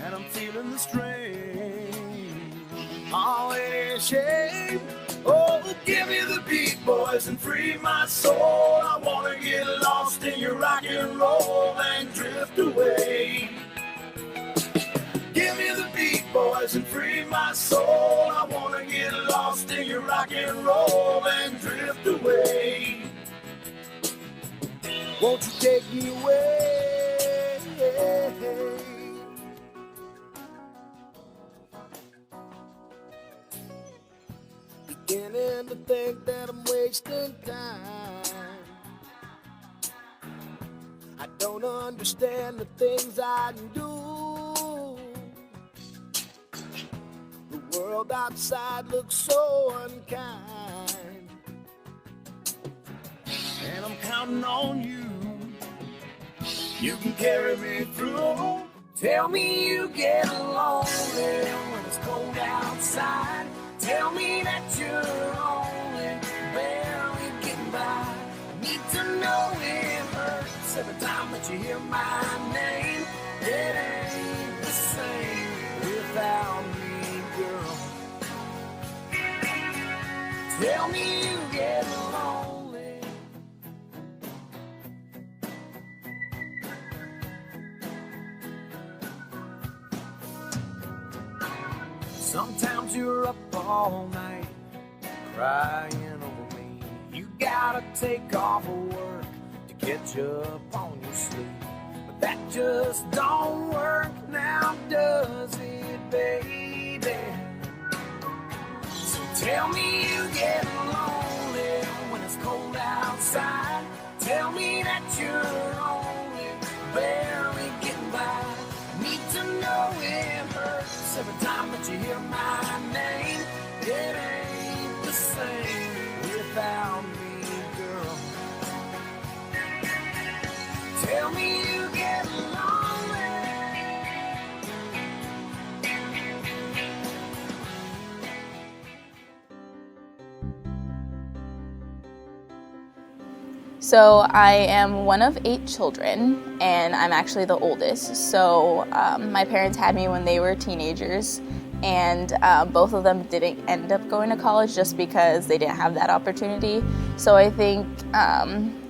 And I'm feeling the strain, all in shape. Oh, give me the beat, boys, and free my soul. I wanna get lost in your rock and roll and drift away. Give me the beat, boys, and free my soul. I wanna get lost in your rock and roll and drift away. Won't you take me away? Beginning to think that I'm wasting time. I don't understand the things I do. The world outside looks so unkind, and I'm counting on you. You can carry me through. Tell me you get lonely when it's cold outside. Tell me that you're only barely getting by. I need to know it hurts every time that you hear my name. It ain't the same without me, girl. Tell me you get lonely. Sometimes you're up all night crying over me. You gotta take off of work to catch up on your sleep. But that just don't work now, does it, baby? So tell me you get lonely when it's cold outside. Tell me that you're only barely getting by. I need to know it hurts every time that you hear my name. It ain't the same without me, girl. Tell me you get lonely. So I am one of 8 children, and I'm actually the oldest. So my parents had me when they were teenagers, and both of them didn't end up going to college just because they didn't have that opportunity. So I think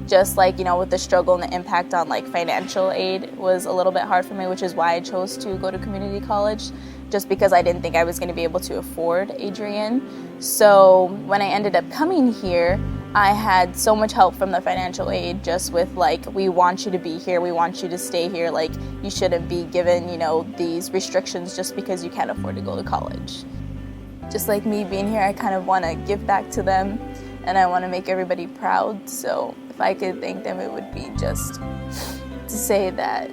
just like, you know, with the struggle and the impact on like financial aid was a little bit hard for me, which is why I chose to go to community college, just because I didn't think I was going to be able to afford Adrian. So when I ended up coming here, I had so much help from the financial aid, just with like, we want you to be here, we want you to stay here, like you shouldn't be given, you know, these restrictions just because you can't afford to go to college. Just like me being here, I kind of want to give back to them, and I want to make everybody proud. So if I could thank them, it would be just to say that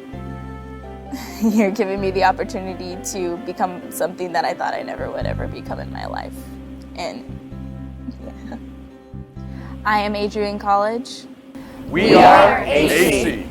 you're giving me the opportunity to become something that I thought I never would ever become in my life. And yeah. I am Adrian College. We are AC.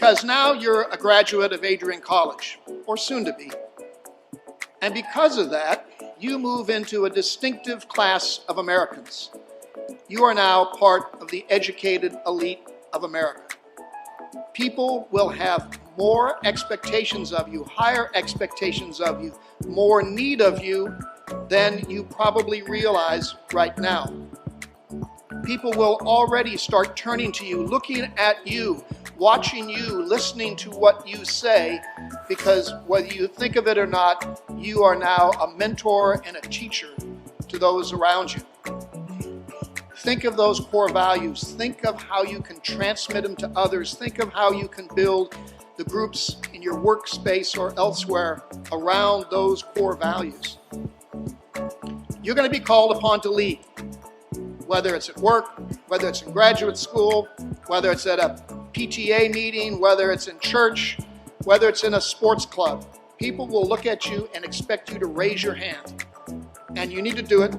because now you're a graduate of Adrian College, or soon to be. And because of that, you move into a distinctive class of Americans. You are now part of the educated elite of America. People will have more expectations of you, higher expectations of you, more need of you than you probably realize right now. People will already start turning to you, looking at you, watching you, listening to what you say, because whether you think of it or not, you are now a mentor and a teacher to those around you. Think of those core values. Think of how you can transmit them to others. Think of how you can build the groups in your workspace or elsewhere around those core values. You're going to be called upon to lead, whether it's at work, whether it's in graduate school, whether it's at a PTA meeting, whether it's in church, whether it's in a sports club. People will look at you and expect you to raise your hand. And you need to do it,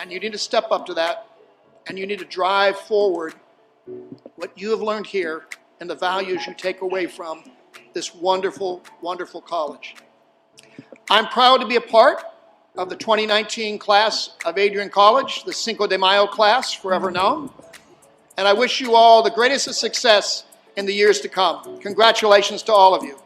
and you need to step up to that, and you need to drive forward what you have learned here and the values you take away from this wonderful, wonderful college. I'm proud to be a part of the 2019 class of Adrian College, the Cinco de Mayo class, forever known. And I wish you all the greatest of success in the years to come. Congratulations to all of you.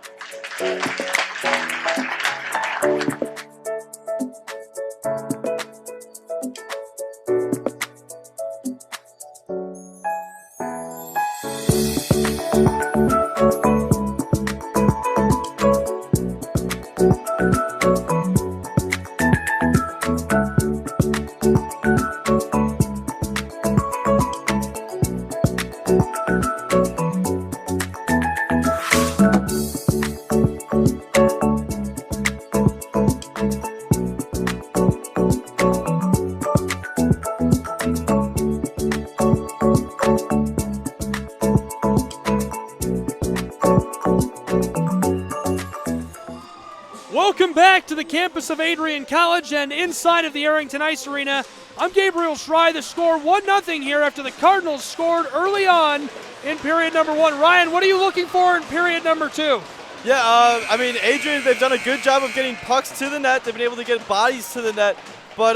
Welcome back to the campus of Adrian College and inside of the Arrington Ice Arena. I'm Gabriel Schrei. The score 1-0 here after the Cardinals scored early on in period number 1. Ryan, what are you looking for in period number 2? Yeah, I mean, Adrian, they've done a good job of getting pucks to the net. They've been able to get bodies to the net. But,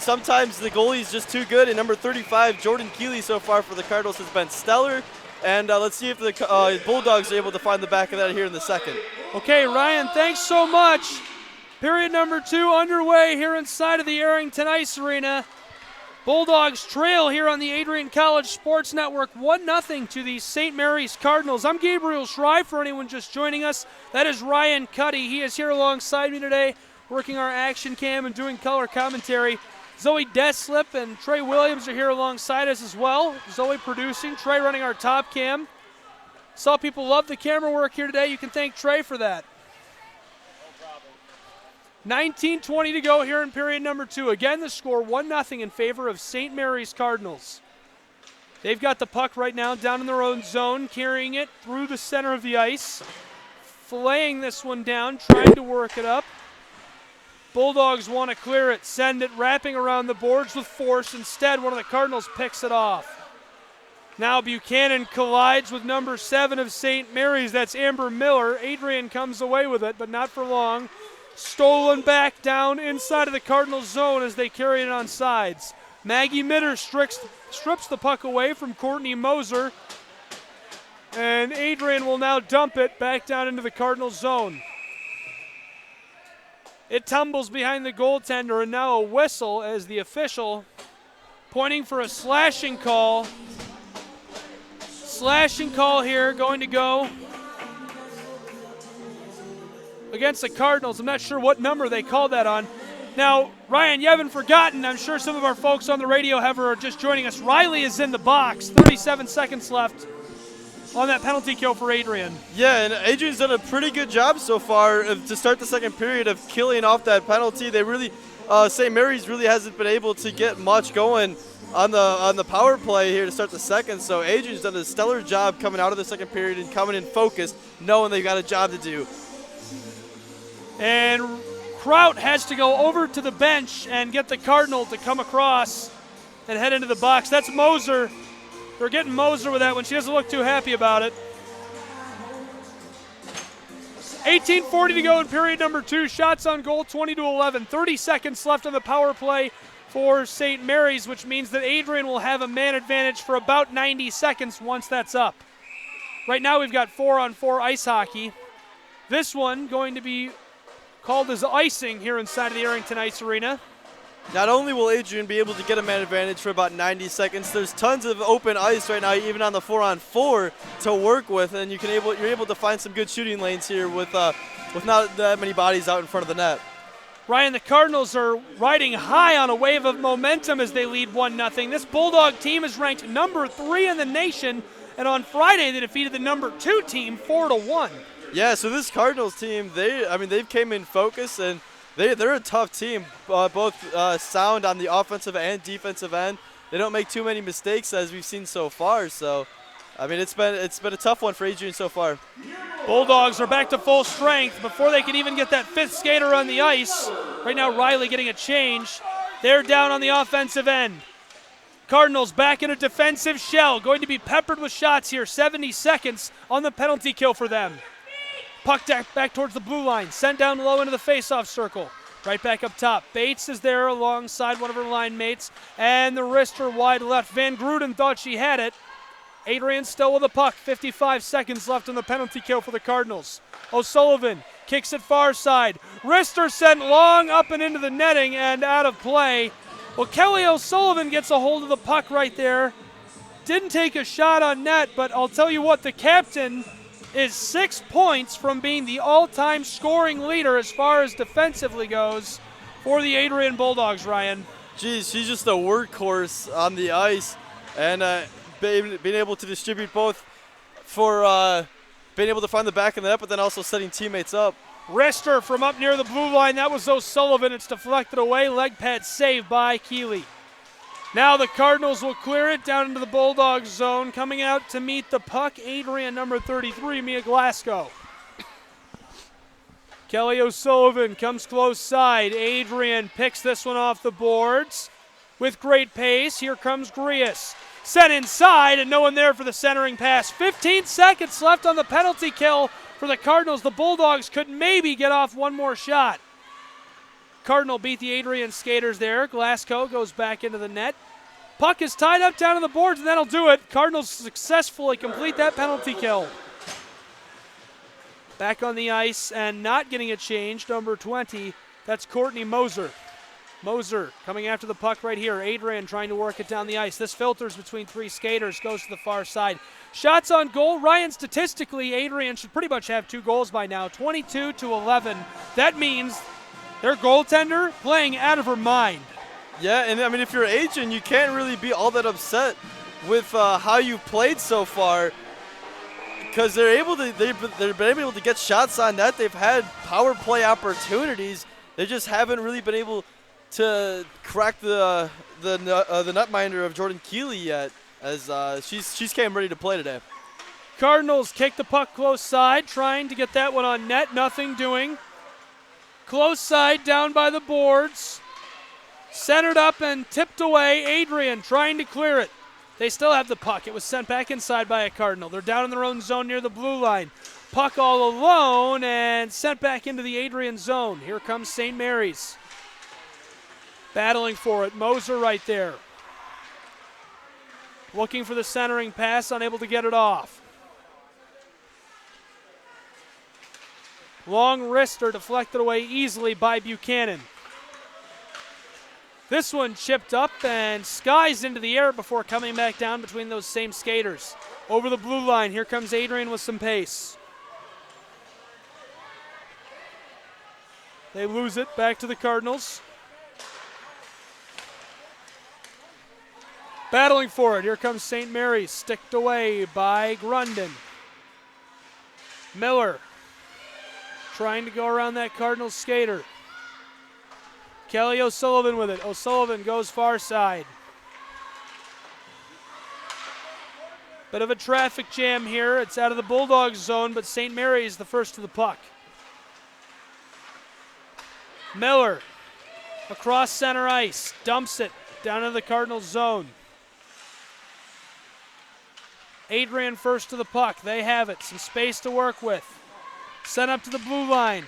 sometimes the goalie's just too good. And number 35, Jordan Keeley, so far for the Cardinals has been stellar. And let's see if the Bulldogs are able to find the back of that here in the second. Okay, Ryan, thanks so much. Period number 2 underway here inside of the Arrington Ice Arena. Bulldogs trail here on the Adrian College Sports Network 1-0 to the St. Mary's Cardinals. I'm Gabriel Schrei for anyone just joining us. That is Ryan Cuddy. He is here alongside me today working our action cam and doing color commentary. Zoe Deslip and Trey Williams are here alongside us as well. Zoe producing, Trey running our top cam. Saw people love the camera work here today. You can thank Trey for that. 19:20 to go here in period number 2. Again, the score 1-0 in favor of St. Mary's Cardinals. They've got the puck right now down in their own zone, carrying it through the center of the ice, filleting this one down, trying to work it up. Bulldogs want to clear it, send it, wrapping around the boards with force. Instead, one of the Cardinals picks it off. Now Buchanan collides with number 7 of St. Mary's. That's Amber Miller. Adrian comes away with it, but not for long. Stolen back down inside of the Cardinals zone as they carry it on sides. Maggie Mitter strips the puck away from Courtney Moser. And Adrian will now dump it back down into the Cardinals zone. It tumbles behind the goaltender, and now a whistle as the official pointing for a slashing call. Slashing call here going to go against the Cardinals. I'm not sure what number they called that on. Now, Ryan, you haven't forgotten. I'm sure some of our folks on the radio are just joining us. Riley is in the box. 37 seconds left on that penalty kill for Adrian. Yeah, and Adrian's done a pretty good job so far to start the second period of killing off that penalty. They really, St. Mary's really hasn't been able to get much going on the power play here to start the second. So Adrian's done a stellar job coming out of the second period and coming in focused, knowing they've got a job to do. And Kraut has to go over to the bench and get the Cardinal to come across and head into the box. That's Moser. They're getting Moser with that one. She doesn't look too happy about it. 18:40 to go in period number 2. Shots on goal, 20-11. 30 seconds left on the power play for St. Mary's, which means that Adrian will have a man advantage for about 90 seconds once that's up. Right now we've got 4-on-4 ice hockey. This one going to be called as icing here inside of the Arrington Ice Arena. Not only will Adrian be able to get a man advantage for about 90 seconds, there's tons of open ice right now, even on the 4-on-4 to work with, and you're able to find some good shooting lanes here with not that many bodies out in front of the net. Ryan, the Cardinals are riding high on a wave of momentum as they lead 1-0. This Bulldog team is ranked number 3 in the nation, and on Friday they defeated the number 2 team 4-1. Yeah, so this Cardinals team, they've came in focus, and they're a tough team, both sound on the offensive and defensive end. They don't make too many mistakes as we've seen so far. So, I mean, it's been a tough one for Adrian so far. Bulldogs are back to full strength before they can even get that 5th skater on the ice. Right now, Riley getting a change. They're down on the offensive end. Cardinals back in a defensive shell, going to be peppered with shots here. 70 seconds on the penalty kill for them. Puck back towards the blue line, sent down low into the face-off circle. Right back up top. Bates is there alongside one of her line mates, and the wrister wide left. Van Gruden thought she had it. Adrian still with the puck. 55 seconds left on the penalty kill for the Cardinals. O'Sullivan kicks it far side. Wrister sent long up and into the netting and out of play. Well, Kelly O'Sullivan gets a hold of the puck right there. Didn't take a shot on net, but I'll tell you what, the captain is 6 points from being the all-time scoring leader as far as defensively goes for the Adrian Bulldogs, Ryan. Geez, she's just a workhorse on the ice, and being able to distribute both for being able to find the back of the net, but then also setting teammates up. Wrister from up near the blue line. That was O'Sullivan. It's deflected away. Leg pad saved by Keeley. Now the Cardinals will clear it down into the Bulldogs zone. Coming out to meet the puck, Adrian, number 33, Mia Glasgow. Kelly O'Sullivan comes close side. Adrian picks this one off the boards with great pace. Here comes Grias. Sent inside, and no one there for the centering pass. 15 seconds left on the penalty kill for the Cardinals. The Bulldogs could maybe get off one more shot. Cardinal beat the Adrian skaters there. Glasgow goes back into the net. Puck is tied up down on the boards, and that'll do it. Cardinals successfully complete that penalty kill. Back on the ice and not getting a change, number 20, that's Courtney Moser. Moser coming after the puck right here. Adrian trying to work it down the ice. This filters between 3 skaters, goes to the far side. Shots on goal. Ryan, statistically, Adrian should pretty much have 2 goals by now, 22-11. That means their goaltender playing out of her mind. Yeah, and I mean, if you're Adrian, you can't really be all that upset with how you've played so far, because they've been able to get shots on net. They've had power play opportunities. They just haven't really been able to crack the netminder of Jordan Keeley yet, as she's came ready to play today. Cardinals kick the puck close side, trying to get that one on net. Nothing doing. Close side down by the boards. Centered up and tipped away. Adrian trying to clear it. They still have the puck. It was sent back inside by a Cardinal. They're down in their own zone near the blue line. Puck all alone and sent back into the Adrian zone. Here comes St. Mary's. Battling for it. Moser right there. Looking for the centering pass, unable to get it off. Long wrister deflected away easily by Buchanan. This one chipped up and skies into the air before coming back down between those same skaters. Over the blue line, here comes Adrian with some pace. They lose it, back to the Cardinals. Battling for it, here comes St. Mary's, sticked away by Grundon. Miller trying to go around that Cardinals skater. Kelly O'Sullivan with it. O'Sullivan goes far side. Bit of a traffic jam here. It's out of the Bulldogs zone, but St. Mary's the first to the puck. Miller across center ice, dumps it down into the Cardinals zone. Adrian first to the puck. They have it. Some space to work with. Sent up to the blue line.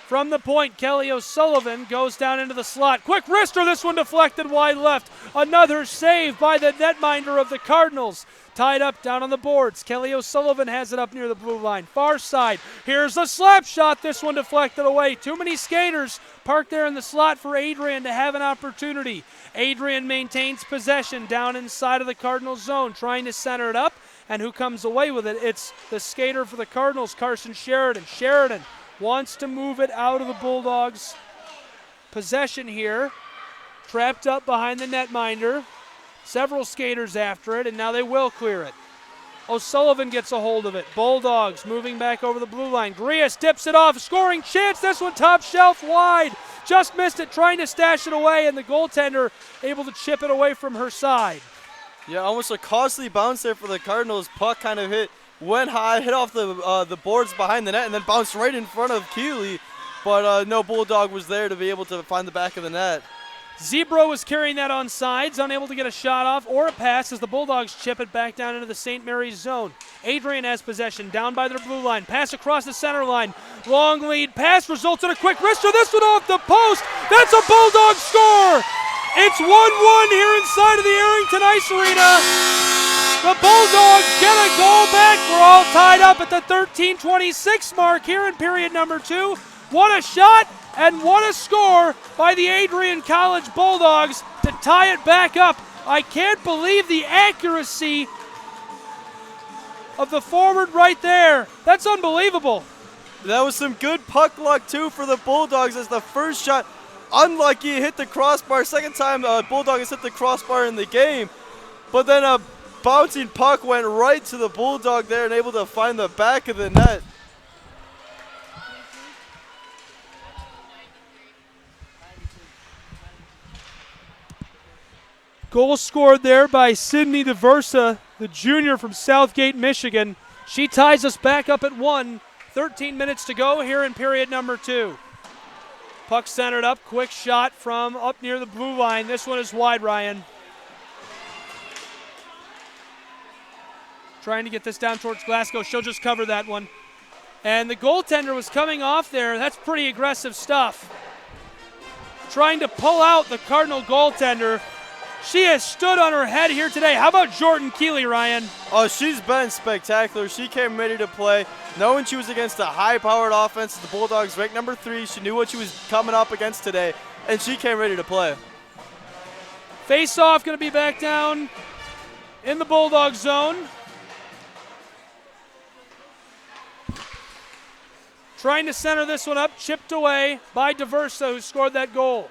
From the point, Kelly O'Sullivan goes down into the slot. Quick wrister, this one deflected wide left. Another save by the netminder of the Cardinals. Tied up down on the boards. Kelly O'Sullivan has it up near the blue line. Far side. Here's a slap shot. This one deflected away. Too many skaters parked there in the slot for Adrian to have an opportunity. Adrian maintains possession down inside of the Cardinals zone, trying to center it up. And who comes away with it? It's the skater for the Cardinals, Carson Sheridan. Sheridan wants to move it out of the Bulldogs' possession here. Trapped up behind the netminder. Several skaters after it, and now they will clear it. O'Sullivan gets a hold of it. Bulldogs moving back over the blue line. Grias tips it off. Scoring chance. This one top shelf wide. Just missed it, trying to stash it away, and the goaltender able to chip it away from her side. Yeah, almost a costly bounce there for the Cardinals. Puck kind of went high, hit off the boards behind the net, and then bounced right in front of Keeley. But no Bulldog was there to be able to find the back of the net. Zebro was carrying that on sides, unable to get a shot off or a pass as the Bulldogs chip it back down into the St. Mary's zone. Adrian has possession down by their blue line. Pass across the center line. Long lead pass results in a quick wrister. This one off the post. That's a Bulldog score. It's 1-1 here inside of the Arrington Ice Arena. The Bulldogs get a goal back. We're all tied up at the 13:26 mark here in period number 2. What a shot and what a score by the Adrian College Bulldogs to tie it back up. I can't believe the accuracy of the forward right there. That's unbelievable. That was some good puck luck too for the Bulldogs as the first shot, unlucky, hit the crossbar. Second time Bulldog has hit the crossbar in the game. But then a bouncing puck went right to the Bulldog there and able to find the back of the net. Goal scored there by Sydney DeVersa, the junior from Southgate, Michigan. She ties us back up at 1. 13 minutes to go here in period number 2. Puck centered up, quick shot from up near the blue line. This one is wide, Ryan. Trying to get this down towards Glasgow. She'll just cover that one. And the goaltender was coming off there. That's pretty aggressive stuff. Trying to pull out the Cardinal goaltender. She has stood on her head here today. How about Jordan Keeley, Ryan? Oh, she's been spectacular. She came ready to play, knowing she was against a high-powered offense. The Bulldogs ranked number 3. She knew what she was coming up against today, and she came ready to play. Face-off going to be back down in the Bulldog zone. Trying to center this one up, chipped away by DeVersa, who scored that goal.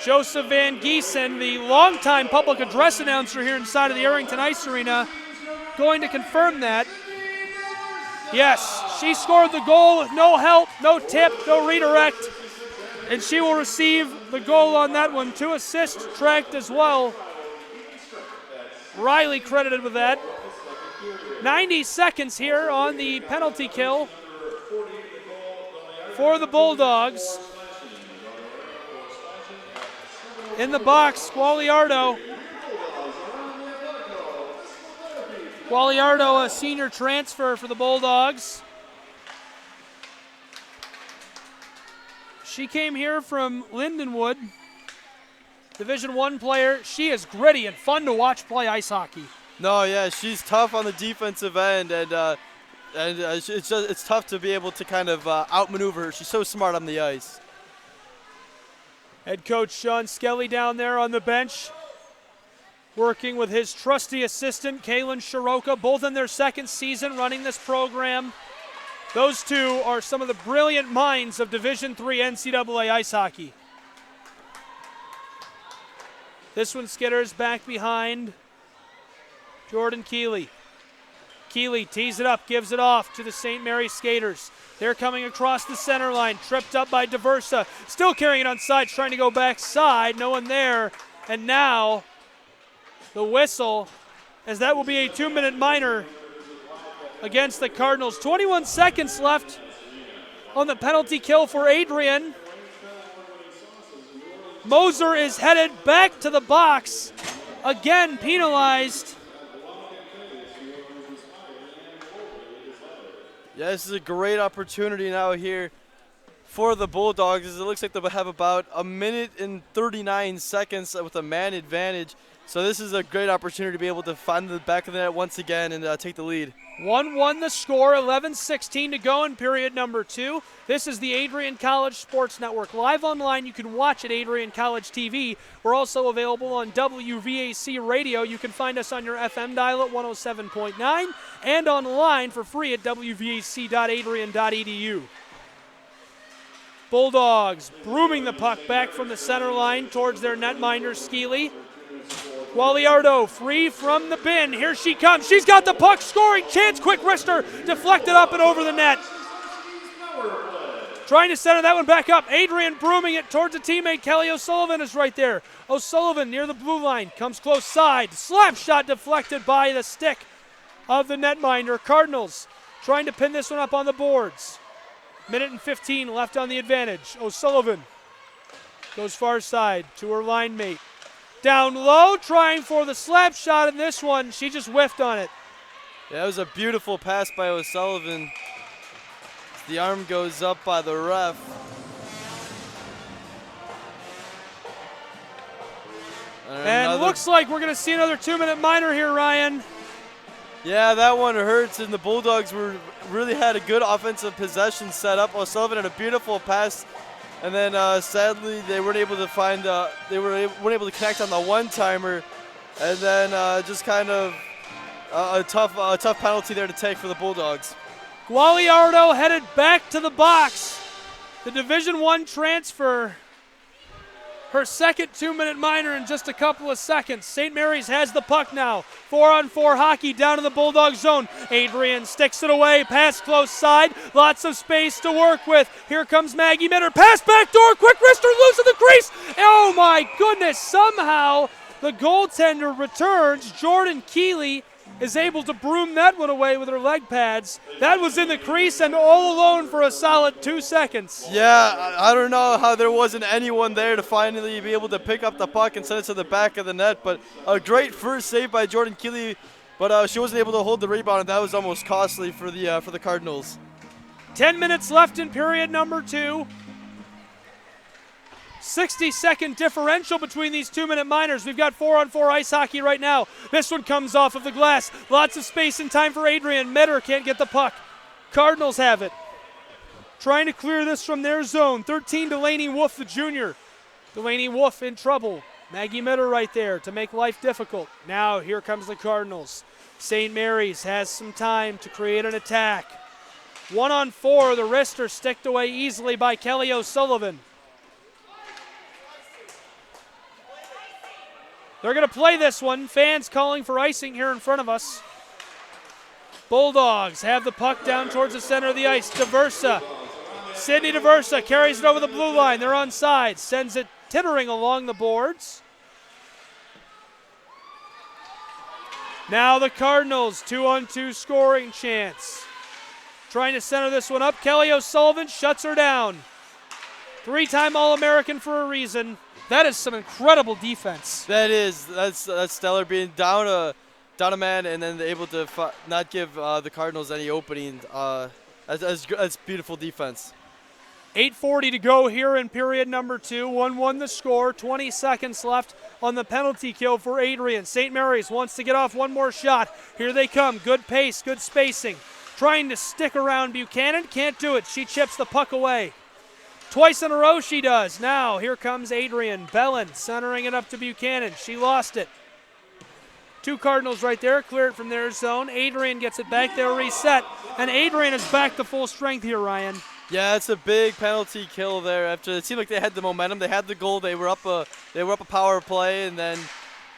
Joseph Van Giesen, the longtime public address announcer here inside of the Arrington Ice Arena, going to confirm that. Yes, she scored the goal with no help, no tip, no redirect, and she will receive the goal on that one. 2 assists tracked as well. Riley credited with that. 90 seconds here on the penalty kill for the Bulldogs. In the box, Gualiardo. Gualiardo, a senior transfer for the Bulldogs. She came here from Lindenwood, Division I player. She is gritty and fun to watch play ice hockey. No, yeah, she's tough on the defensive end, and it's tough to be able to kind of outmaneuver her. She's so smart on the ice. Head coach Sean Skelly down there on the bench, working with his trusty assistant, Kaylin Shiroka, both in their second season running this program. Those two are some of the brilliant minds of Division III NCAA ice hockey. This one skitters back behind Jordan Keeley. Keeley tees it up, gives it off to the St. Mary's skaters. They're coming across the center line, tripped up by DeVersa. Still carrying it on sides, trying to go backside. No one there. And now the whistle, as that will be a 2-minute minor against the Cardinals. 21 seconds left on the penalty kill for Adrian. Moser is headed back to the box. Again penalized. Yeah, this is a great opportunity now here for the Bulldogs, as it looks like they'll have about 1 minute and 39 seconds with a man advantage. So this is a great opportunity to be able to find the back of the net once again and take the lead. 1-1 the score, 11:16 to go in period number 2. This is the Adrian College Sports Network. Live online, you can watch at Adrian College TV. We're also available on WVAC Radio. You can find us on your FM dial at 107.9 and online for free at wvac.adrian.edu. Bulldogs brooming the puck back from the center line towards their netminder, Skeely. Gualiardo free from the bin. Here she comes. She's got the puck. Scoring chance. Quick wrister. Deflected up and over the net. Trying to center that one back up. Adrian brooming it towards a teammate. Kelly O'Sullivan is right there. O'Sullivan near the blue line. Comes close side. Slap shot deflected by the stick of the netminder. Cardinals trying to pin this one up on the boards. Minute and 15 left on the advantage. O'Sullivan goes far side to her line mate. Down low, trying for the slap shot in this one. She just whiffed on it. Yeah, it was a beautiful pass by O'Sullivan. The arm goes up by the ref. And it looks like we're going to see another 2-minute minor here, Ryan. Yeah, that one hurts, and the Bulldogs really had a good offensive possession set up. O'Sullivan had a beautiful pass, and then sadly they weren't able to weren't able to connect on the one-timer, and then just kind of a tough penalty there to take for the Bulldogs. Gualiardo headed back to the box. The Division I transfer. Her second 2-minute minor in just a couple of seconds. St. Mary's has the puck now. 4-on-4 hockey down in the Bulldog zone. Adrian sticks it away. Pass close side. Lots of space to work with. Here comes Maggie Mitter. Pass back door. Quick wrister loose in the crease. Oh my goodness. Somehow the goaltender returns. Jordan Keeley is able to broom that one away with her leg pads. That was in the crease and all alone for a solid 2 seconds. Yeah, I don't know how there wasn't anyone there to finally be able to pick up the puck and send it to the back of the net, but a great first save by Jordan Keeley, but she wasn't able to hold the rebound, and that was almost costly for the Cardinals. 10 minutes left in period number 2. 60-second differential between these 2-minute minors. We've got 4-on-4 ice hockey right now. This one comes off of the glass. Lots of space and time for Adrian. Mitter can't get the puck. Cardinals have it. Trying to clear this from their zone. 13, Delaney Wolf, the junior. Delaney Wolf in trouble. Maggie Mitter right there to make life difficult. Now here comes the Cardinals. St. Mary's has some time to create an attack. 1-on-4, the wrister sticked away easily by Kelly O'Sullivan. They're going to play this one. Fans calling for icing here in front of us. Bulldogs have the puck down towards the center of the ice. DeVersa. Sydney DeVersa carries it over the blue line. They're onside. Sends it tittering along the boards. Now the Cardinals, 2-on-2 scoring chance. Trying to center this one up. Kelly O'Sullivan shuts her down. 3-time All-American for a reason. That is some incredible defense. That is. That's stellar, being down a man and then able to not give the Cardinals any opening. That's beautiful defense. 8:40 to go here in period number 2. 1-1 the score. 20 seconds left on the penalty kill for Adrian. St. Mary's wants to get off one more shot. Here they come. Good pace, good spacing. Trying to stick around Buchanan. Can't do it. She chips the puck away. Twice in a row she does. Now here comes Adrian. Bellin centering it up to Buchanan. She lost it. 2 Cardinals right there. Clear it from their zone. Adrian gets it back. They'll reset. And Adrian is back to full strength here, Ryan. Yeah, it's a big penalty kill there. After it seemed like they had the momentum. They had the goal. They were up a power play, and then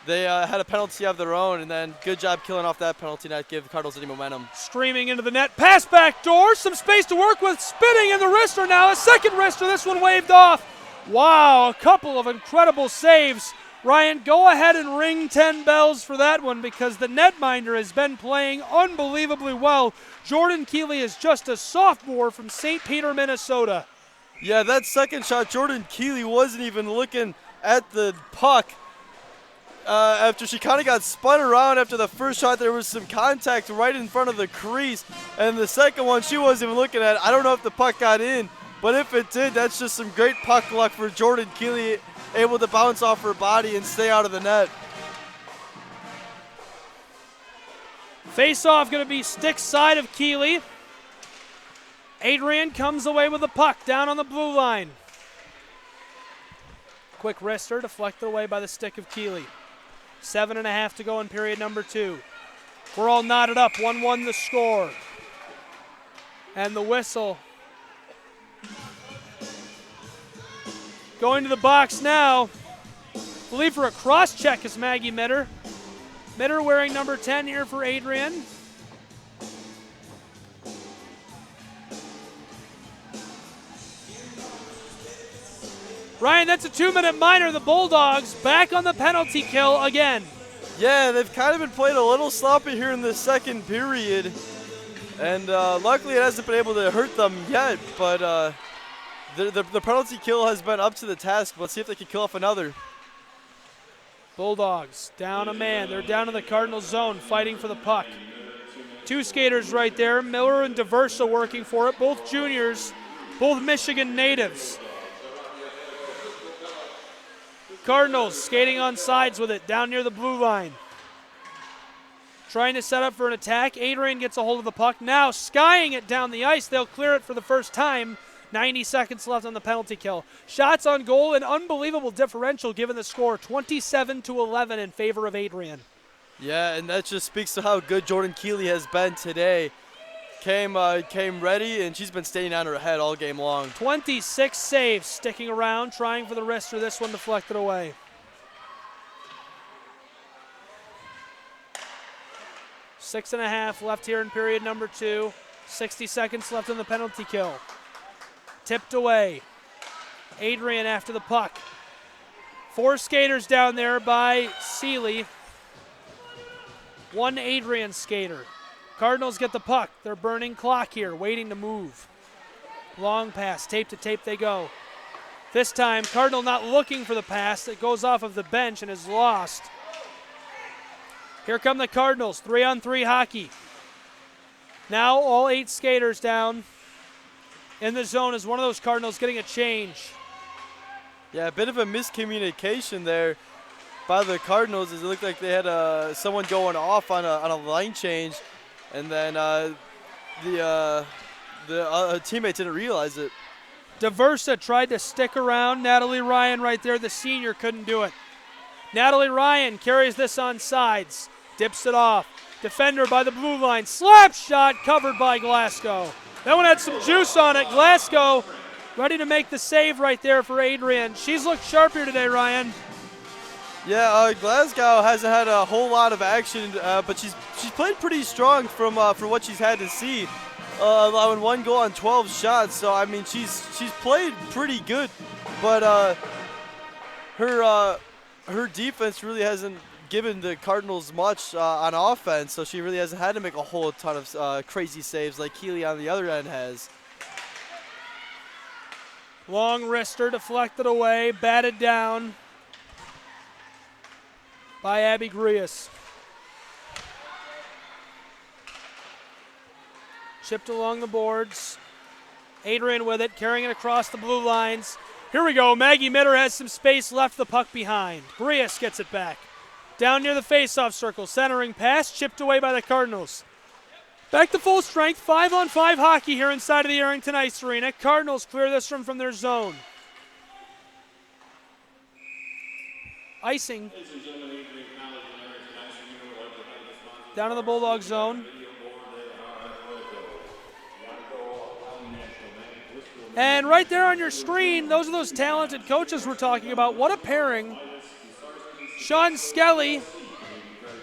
they had a penalty of their own, and then good job killing off that penalty, not give the Cardinals any momentum. Streaming into the net. Pass back door. Some space to work with. Spinning in the wrister now. A second wrister. This one waved off. Wow, a couple of incredible saves. Ryan, go ahead and ring 10 bells for that one because the netminder has been playing unbelievably well. Jordan Keeley is just a sophomore from St. Peter, Minnesota. Yeah, that second shot, Jordan Keeley wasn't even looking at the puck. after she kind of got spun around after the first shot, there was some contact right in front of the crease. And the second one, she wasn't even looking at it. I don't know if the puck got in, but if it did, that's just some great puck luck for Jordan Keeley, able to bounce off her body and stay out of the net. Face-off going to be stick side of Keeley. Adrian comes away with the puck down on the blue line. Quick wrister, deflected away by the stick of Keeley. 7.5 to go in period number 2. We're all knotted up, 1-1 the score. And the whistle. Going to the box now. I believe for a cross check is Maggie Mitter. Mitter wearing number 10 here for Adrian. Ryan, that's a 2-minute minor. The Bulldogs back on the penalty kill again. Yeah, they've kind of been playing a little sloppy here in the second period. And luckily it hasn't been able to hurt them yet, but the penalty kill has been up to the task. Let's see if they can kill off another. Bulldogs down a man. They're down in the Cardinals zone fighting for the puck. 2 skaters right there. Miller and Diversa working for it. Both juniors, both Michigan natives. Cardinals skating on sides with it down near the blue line. Trying to set up for an attack. Adrian gets a hold of the puck. Now skying it down the ice. They'll clear it for the first time. 90 seconds left on the penalty kill. Shots on goal, an unbelievable differential given the score. 27-11 in favor of Adrian. Yeah, and that just speaks to how good Jordan Keeley has been today. Came ready, and she's been staying on her head all game long. 26 saves, sticking around, trying for the wrister. This one deflected away. Six and a half left here in period number 2. 60 seconds left on the penalty kill. Tipped away. Adrian after the puck. 4 skaters down there by Seeley. 1 Adrian skater. Cardinals get the puck. They're burning clock here, waiting to move. Long pass, tape to tape they go. This time, Cardinal not looking for the pass. It goes off of the bench and is lost. Here come the Cardinals, 3-on-3 hockey. Now all 8 skaters down in the zone as one of those Cardinals getting a change. Yeah, a bit of a miscommunication there by the Cardinals as it looked like they had someone going off on a line change. And then the teammate didn't realize it. Diversa tried to stick around. Natalie Ryan right there, the senior, couldn't do it. Natalie Ryan carries this on sides. Dips it off. Defender by the blue line. Slap shot covered by Glasgow. That one had some juice on it. Glasgow ready to make the save right there for Adrian. She's looked sharp here today, Ryan. Yeah, Glasgow hasn't had a whole lot of action, but she's played pretty strong from what she's had to see, allowing 1 goal on 12 shots. So I mean, she's played pretty good, but her defense really hasn't given the Cardinals much on offense. So she really hasn't had to make a whole ton of crazy saves like Keeley on the other end has. Long wrister deflected away, batted down by Abby Grias. Chipped along the boards. Adrian with it, carrying it across the blue lines. Here we go. Maggie Mitter has some space, left the puck behind. Grias gets it back. Down near the face-off circle. Centering pass, chipped away by the Cardinals. Back to full strength. 5-on-5 hockey here inside of the Arrington Ice Arena. Cardinals clear this from their zone. Icing. Down in the Bulldog zone. And right there on your screen, those are those talented coaches we're talking about. What a pairing. Sean Skelly,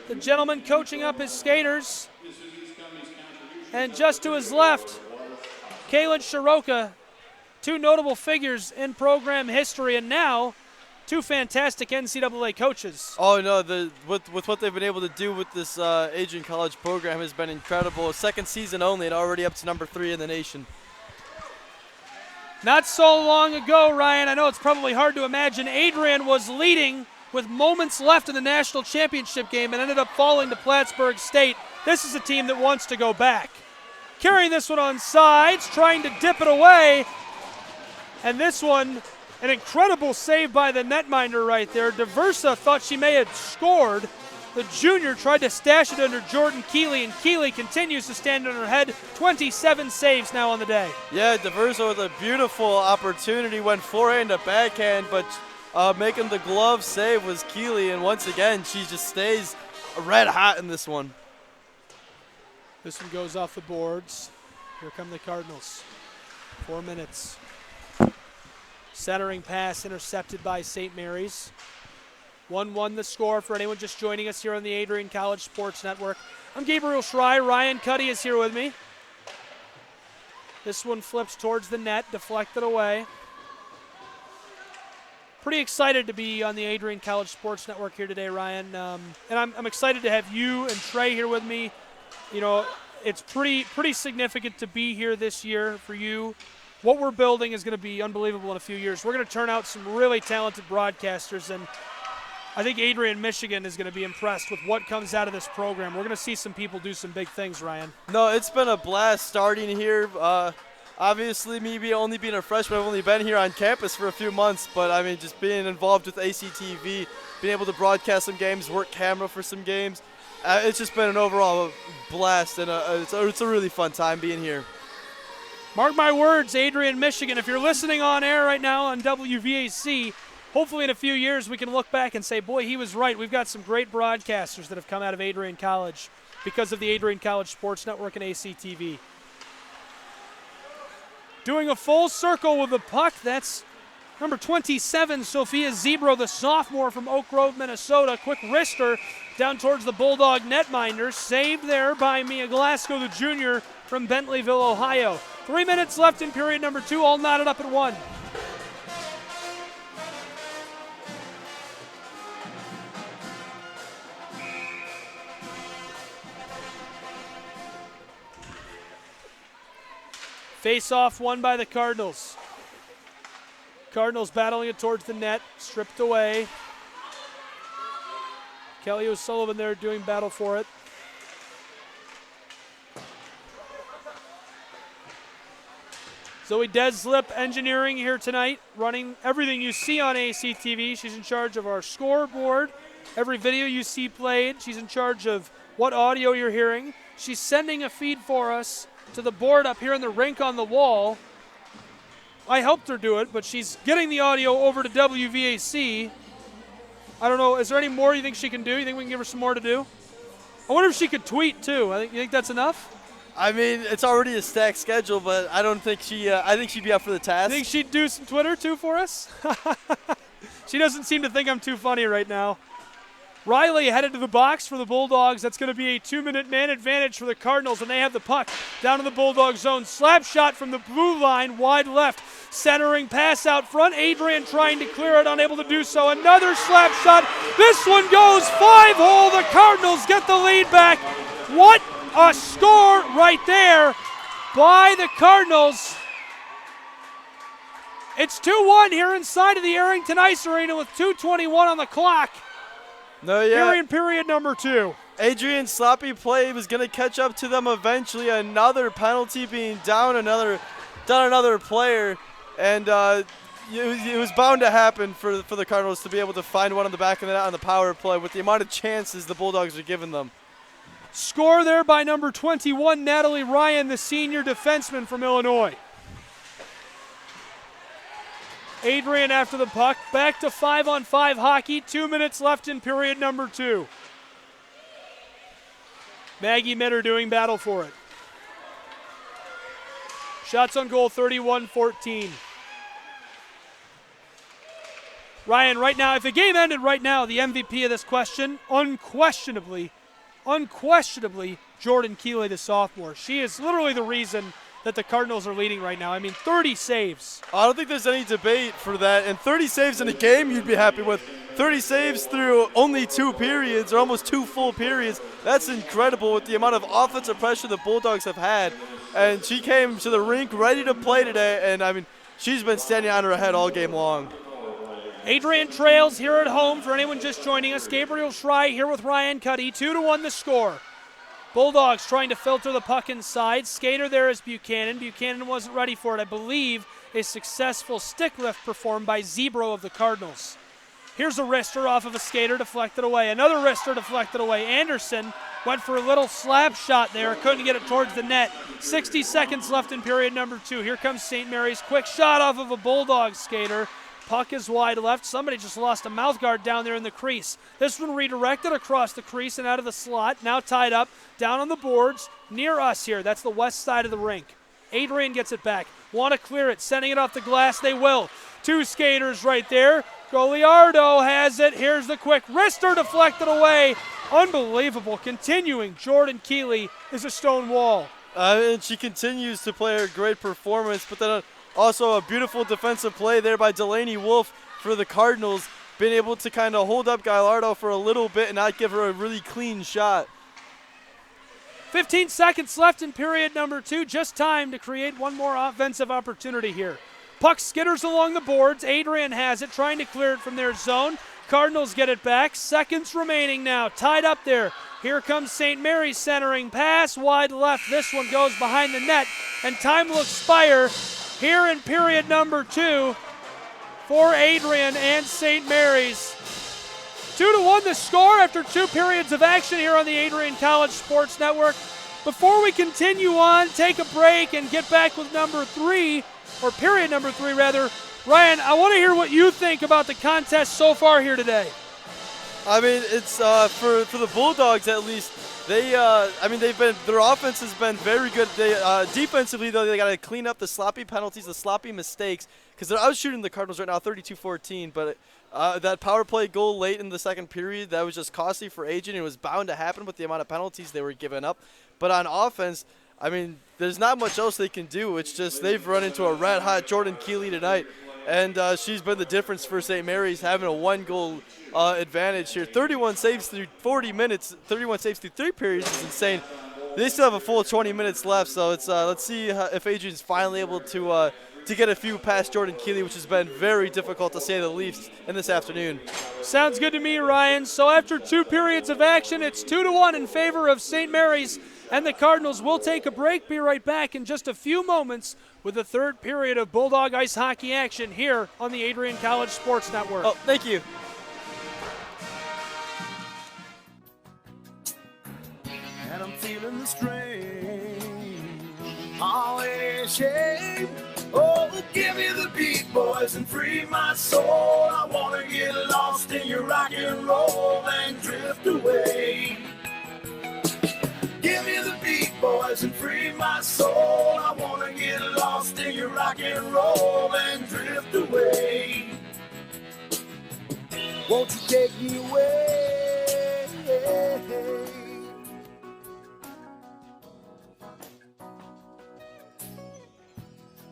the gentleman coaching up his skaters. And just to his left, Kaylin Shiroka, 2 notable figures in program history, and now 2 fantastic NCAA coaches. Oh no, with what they've been able to do with this Adrian College program has been incredible. 2nd season only and already up to number 3 in the nation. Not so long ago, Ryan, I know it's probably hard to imagine, Adrian was leading with moments left in the national championship game and ended up falling to Plattsburgh State. This is a team that wants to go back. Carrying this one on sides, trying to dip it away. And this one, an incredible save by the netminder right there. Diversa thought she may have scored. The junior tried to stash it under Jordan Keeley, and Keeley continues to stand on her head. 27 saves now on the day. Yeah, Diversa with a beautiful opportunity, went forehand to backhand, but making the glove save was Keeley, and once again, she just stays red hot in this one. This one goes off the boards. Here come the Cardinals. 4 minutes. Centering pass intercepted by St. Mary's. 1-1 the score for anyone just joining us here on the Adrian College Sports Network. I'm Gabriel Schrei. Ryan Cuddy is here with me. This one flips towards the net, deflected away. Pretty excited to be on the Adrian College Sports Network here today, Ryan. And I'm excited to have you and Trey here with me. You know, it's pretty significant to be here this year for you. What we're building is going to be unbelievable in a few years. We're going to turn out some really talented broadcasters, and I think Adrian, Michigan is going to be impressed with what comes out of this program. We're going to see some people do some big things, Ryan. No, it's been a blast starting here. Obviously, me only being a freshman, I've only been here on campus for a few months, but I mean, just being involved with ACTV, being able to broadcast some games, work camera for some games, it's just been an overall blast, and it's a really fun time being here. Mark my words, Adrian, Michigan, if you're listening on air right now on WVAC, hopefully in a few years we can look back and say, boy, he was right. We've got some great broadcasters that have come out of Adrian College because of the Adrian College Sports Network and ACTV. Doing a full circle with the puck, that's number 27, Sophia Zebro, the sophomore from Oak Grove, Minnesota. Quick wrister down towards the Bulldog netminder. Saved there by Mia Glasgow, the junior from Bentleyville, Ohio. 3 minutes left in period number 2, all knotted up at 1. Face-off won by the Cardinals. Cardinals battling it towards the net, stripped away. Kelly O'Sullivan there doing battle for it. Zoe Deslip engineering here tonight, running everything you see on ACTV. She's in charge of our scoreboard, every video you see played. She's in charge of what audio you're hearing. She's sending a feed for us to the board up here in the rink on the wall. I helped her do it, but she's getting the audio over to WVAC. I don't know, is there any more you think she can do? You think we can give her some more to do? I wonder if she could tweet too. You think that's enough? I mean, it's already a stacked schedule, but I don't think I think she'd be up for the task. You think she'd do some Twitter too for us? She doesn't seem to think I'm too funny right now. Riley headed to the box for the Bulldogs. That's going to be a 2-minute man advantage for the Cardinals, and they have the puck down in the Bulldog zone. Slap shot from the blue line, wide left. Centering pass out front. Adrian trying to clear it, unable to do so. Another slap shot. This one goes 5-hole. The Cardinals get the lead back. What a score right there by the Cardinals. It's 2-1 here inside of the Arrington Ice Arena with 2:21 on the clock. No, yeah. Here in period number 2. Adrian's sloppy play was going to catch up to them eventually. Another penalty being down another player, and it was bound to happen for the Cardinals to be able to find one on the back of the net on the power play with the amount of chances the Bulldogs are giving them. Score there by number 21, Natalie Ryan, the senior defenseman from Illinois. Adrian after the puck, back to 5-on-5 hockey, 2 minutes left in period number 2. Maggie Mitter doing battle for it. Shots on goal, 31-14. Ryan, right now, if the game ended right now, the MVP of this question, unquestionably, Jordan Keeley, the sophomore. She is literally the reason that the Cardinals are leading right now. I mean, 30 saves. I don't think there's any debate for that. And 30 saves in a game you'd be happy with. 30 saves through only 2 periods, or almost 2 full periods. That's incredible with the amount of offensive pressure the Bulldogs have had. And she came to the rink ready to play today. And, I mean, she's been standing on her head all game long. Adrian trails here at home for anyone just joining us. Gabriel Schrei here with Ryan Cuddy. 2-1 the score. Bulldogs trying to filter the puck inside. Skater there is Buchanan. Buchanan wasn't ready for it. I believe a successful stick lift performed by Zebro of the Cardinals. Here's a wrister off of a skater, deflected away. Another wrister deflected away. Anderson went for a little slap shot there. Couldn't get it towards the net. 60 seconds left in period number 2. Here comes St. Mary's. Quick shot off of a Bulldog skater. Puck is wide left. Somebody just lost a mouth guard down there in the crease. This one redirected across the crease and out of the slot. Now tied up, down on the boards, near us here. That's the west side of the rink. Adrian gets it back. Want to clear it. Sending it off the glass. They will. 2 skaters right there. Goliardo has it. Here's the quick wrister deflected away. Unbelievable. Continuing. Jordan Keeley is a stone wall. And she continues to play a great performance, but then also a beautiful defensive play there by Delaney Wolf for the Cardinals. Been able to kind of hold up Gallardo for a little bit and not give her a really clean shot. 15 seconds left in period number 2. Just time to create one more offensive opportunity here. Puck skitters along the boards. Adrian has it, trying to clear it from their zone. Cardinals get it back. Seconds remaining now. Tied up there. Here comes St. Mary's centering pass. Wide left. This one goes behind the net. And time will expire here in period number 2 for Adrian and St. Mary's. 2-1 the score after 2 periods of action here on the Adrian College Sports Network. Before we continue on, take a break and get back with number 3, or period number 3 rather. Ryan, I want to hear what you think about the contest so far here today. I mean, it's for the Bulldogs at least. Their offense has been very good. They defensively though, they got to clean up the sloppy penalties, the sloppy mistakes. Because I was shooting the Cardinals right now 32-14, but that power play goal late in the second period, that was just costly for Adrian. It was bound to happen with the amount of penalties they were giving up. But on offense, I mean, there's not much else they can do. It's just they've run into a red-hot Jordan Keeley tonight, and she's been the difference for St. Mary's, having a 1-goal advantage here. 31 saves through 40 minutes, 31 saves through 3 periods is insane. They still have a full 20 minutes left, so it's let's see if Adrian's finally able to get a few past Jordan Keeley, which has been very difficult to say the least in this afternoon. Sounds good to me, Ryan. So after 2 periods of action, it's 2-1 in favor of St. Mary's and the Cardinals. Will take a break, be right back in just a few moments with the 3rd period of Bulldog ice hockey action here on the Adrian College Sports Network. Oh, thank you. And I'm feeling the strain, all in shape. Oh, give me the beat, boys, and free my soul. I want to get lost in your rock and roll and drift away. Give me the beat, boys, and free my soul. I want to get lost in your rock and roll and drift away. Won't you take me away?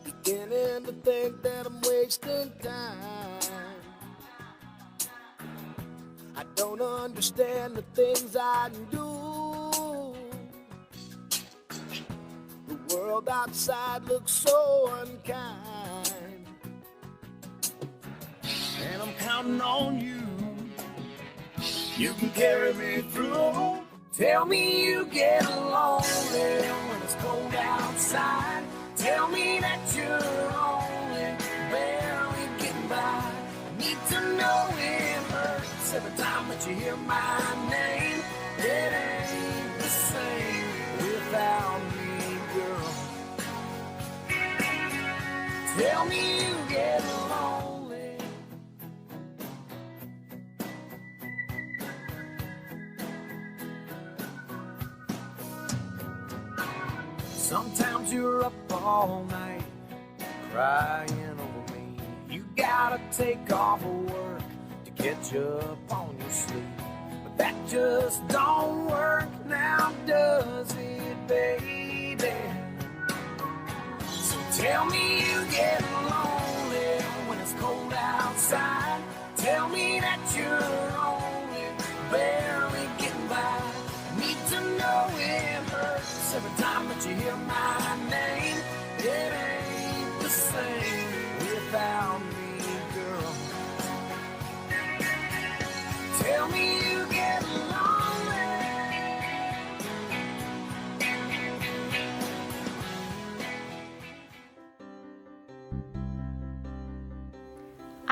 Beginning to think that I'm wasting time. I don't understand the things I do. The world outside looks so unkind, and I'm counting on you. You can carry me through. Tell me you get lonely when it's cold outside. Tell me that you're only barely getting by. I need to know it hurts every time that you hear my name. It ain't the same without me, girl. Tell me you get lonely. Sometimes you're up all night crying over me. You gotta take off of work to catch up on your sleep. But that just don't work now, does it, baby? So tell me you get lonely when it's cold outside. Tell me that you're only barely getting by. I need to know it hurts every time that you hear my name. It ain't the same without me, girl.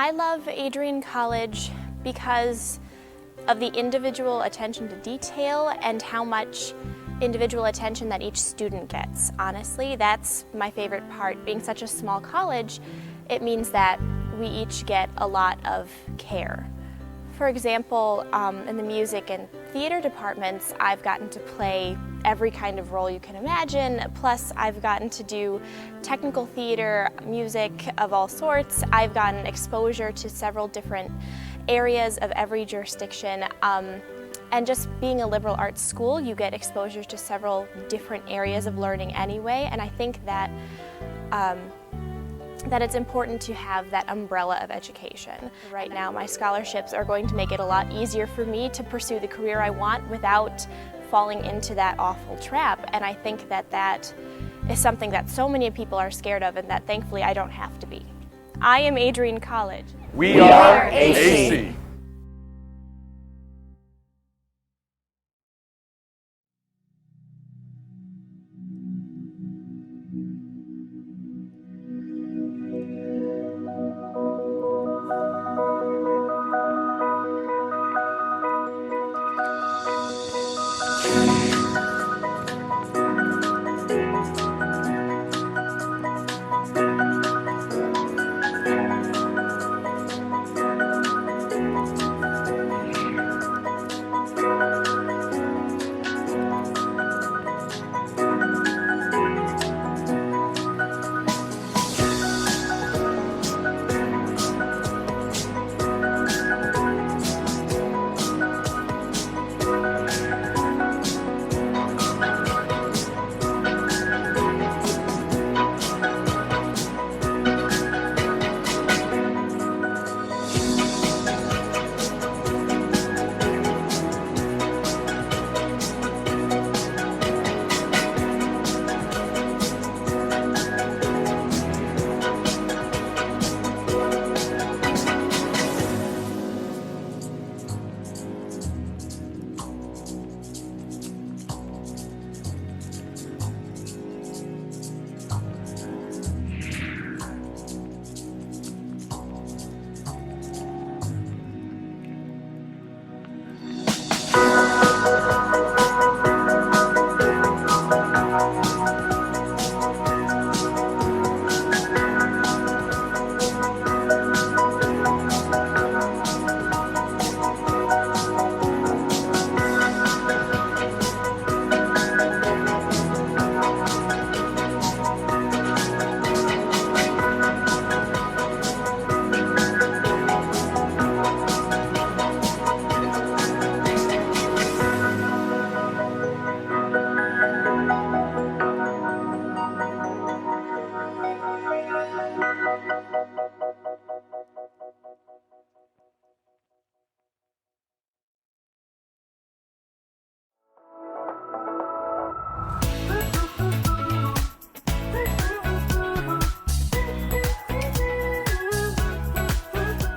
I love Adrian College because of the individual attention to detail and how much individual attention that each student gets. Honestly, that's my favorite part. Being such a small college, it means that we each get a lot of care. For example, in the music and theater departments, I've gotten to play every kind of role you can imagine, plus I've gotten to do technical theater, music of all sorts. I've gotten exposure to several different areas of every jurisdiction. And just being a liberal arts school, you get exposure to several different areas of learning anyway, and I think that that it's important to have that umbrella of education. Right now, my scholarships are going to make it a lot easier for me to pursue the career I want without falling into that awful trap, and I think that that is something that so many people are scared of and that thankfully I don't have to be. I am Adrian College. We are AC.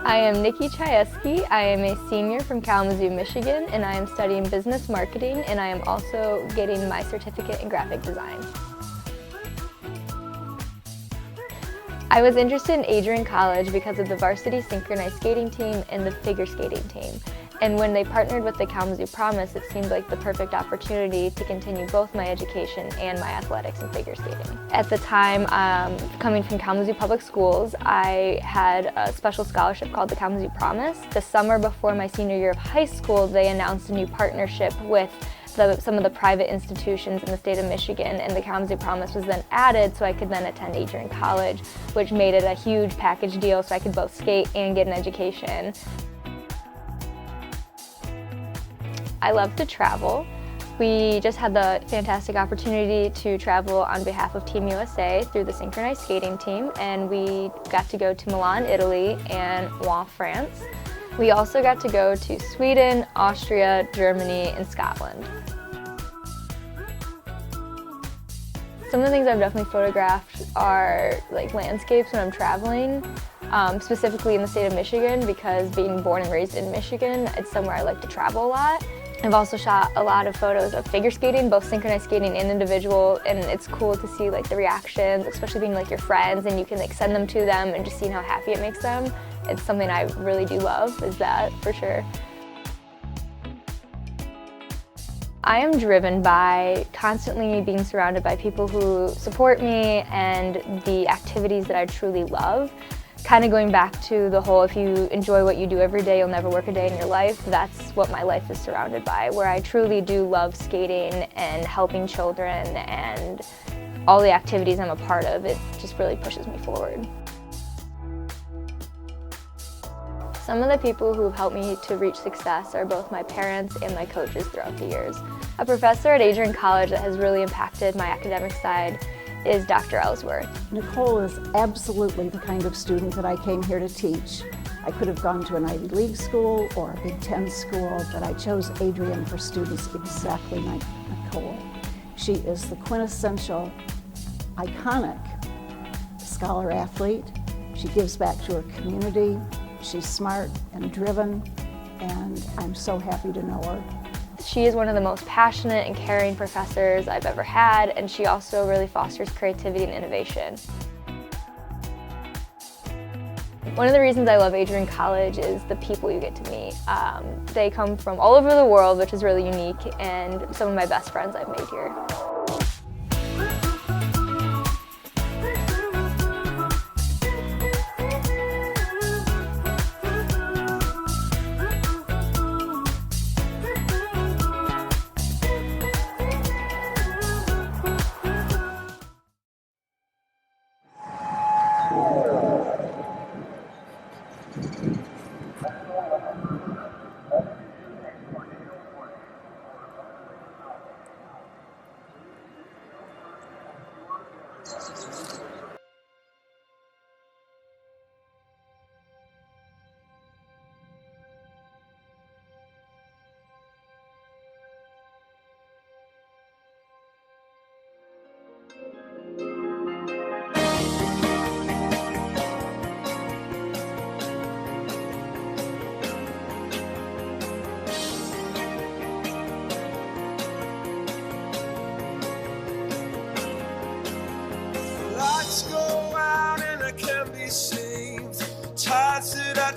I am Nikki Chayeski. I am a senior from Kalamazoo, Michigan, and I am studying business marketing, and I am also getting my certificate in graphic design. I was interested in Adrian College because of the varsity synchronized skating team and the figure skating team. And when they partnered with the Kalamazoo Promise, it seemed like the perfect opportunity to continue both my education and my athletics and figure skating. At the time, coming from Kalamazoo Public Schools, I had a special scholarship called the Kalamazoo Promise. The summer before my senior year of high school, they announced a new partnership with some of the private institutions in the state of Michigan, and the Kalamazoo Promise was then added so I could then attend Adrian College, which made it a huge package deal so I could both skate and get an education. I love to travel. We just had the fantastic opportunity to travel on behalf of Team USA through the synchronized skating team, and we got to go to Milan, Italy, and Rouen, France. We also got to go to Sweden, Austria, Germany, and Scotland. Some of the things I've definitely photographed are like landscapes when I'm traveling, specifically in the state of Michigan, because being born and raised in Michigan, it's somewhere I like to travel a lot. I've also shot a lot of photos of figure skating, both synchronized skating and individual, and it's cool to see like the reactions, especially being like your friends, and you can like send them to them and just seeing how happy it makes them. it's something I really do love, is that for sure. I am driven by constantly being surrounded by people who support me and the activities that I truly love. Kind of going back to the whole, if you enjoy what you do every day, you'll never work a day in your life. That's what my life is surrounded by, where I truly do love skating and helping children, and all the activities I'm a part of, it just really pushes me forward. Some of the people who have helped me to reach success are both my parents and my coaches throughout the years. A professor at Adrian College that has really impacted my academic side is Dr. Ellsworth. Nicole is absolutely the kind of student that I came here to teach. I could have gone to an Ivy League school or a Big Ten school, but I chose Adrian for students exactly like Nicole. She is the quintessential, iconic scholar athlete. She gives back to her community. She's smart and driven, and I'm so happy to know her. She is one of the most passionate and caring professors I've ever had, and she also really fosters creativity and innovation. One of the reasons I love Adrian College is the people you get to meet. They come from all over the world, which is really unique, and some of my best friends I've made here.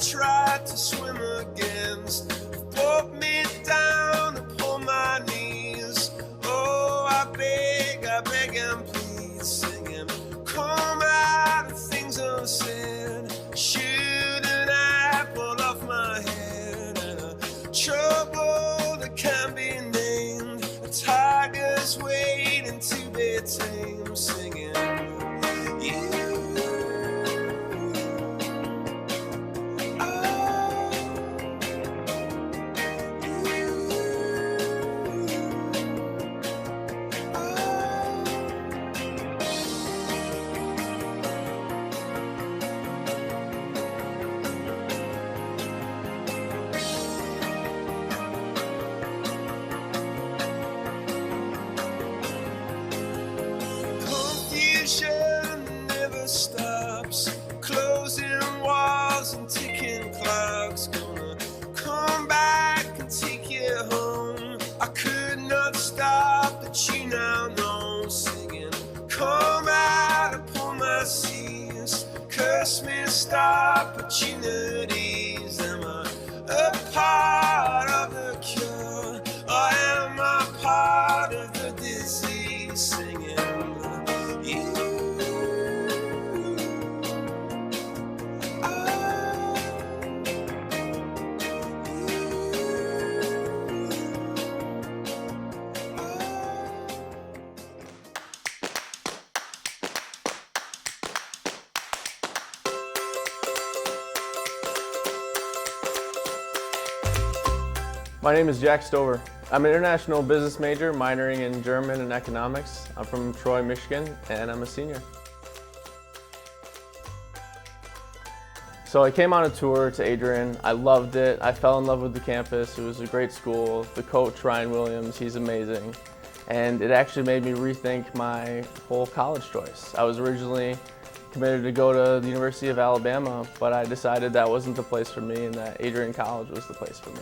Tried to swim against pulled me down upon my knees. Oh, I beg and please, singing, come out of things unsaid. Shoot an apple off my head, and a trouble that can't be named. A tiger's waiting to be tamed, singing, you. Never stops, closing walls and ticking clocks. Gonna come back and take you home. I could not stop, but you now know. Singing, come out upon my seas. Curse me, stop opportunities. Am I a part of the cure, or am I part of the disease? Singing, you. My name is Jack Stover. I'm an international business major minoring in German and economics. I'm from Troy, Michigan, and I'm a senior. So I came on a tour to Adrian. I loved it. I fell in love with the campus. It was a great school. The coach, Ryan Williams, he's amazing. And it actually made me rethink my whole college choice. I was originally committed to go to the University of Alabama, but I decided that wasn't the place for me and that Adrian College was the place for me.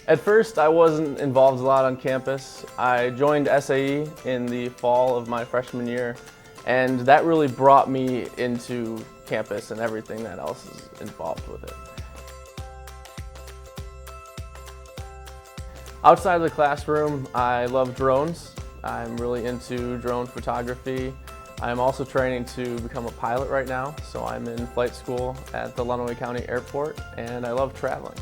At first, I wasn't involved a lot on campus. I joined SAE in the fall of my freshman year, And that really brought me into campus and everything that else is involved with it. Outside of the classroom, I love drones. I'm really into drone photography. I'm also training to become a pilot right now, so I'm in flight school at the Lenawee County Airport, and I love traveling.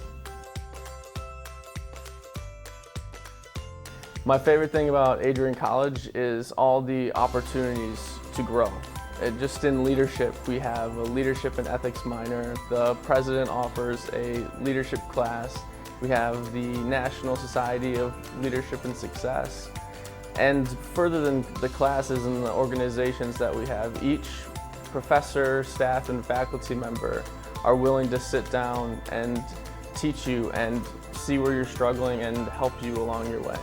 My favorite thing about Adrian College is all the opportunities to grow. Just in leadership, we have a leadership and ethics minor. The president offers a leadership class. We have the National Society of Leadership and Success. And further than the classes and the organizations that we have, each professor, staff, and faculty member are willing to sit down and teach you and see where you're struggling and help you along your way.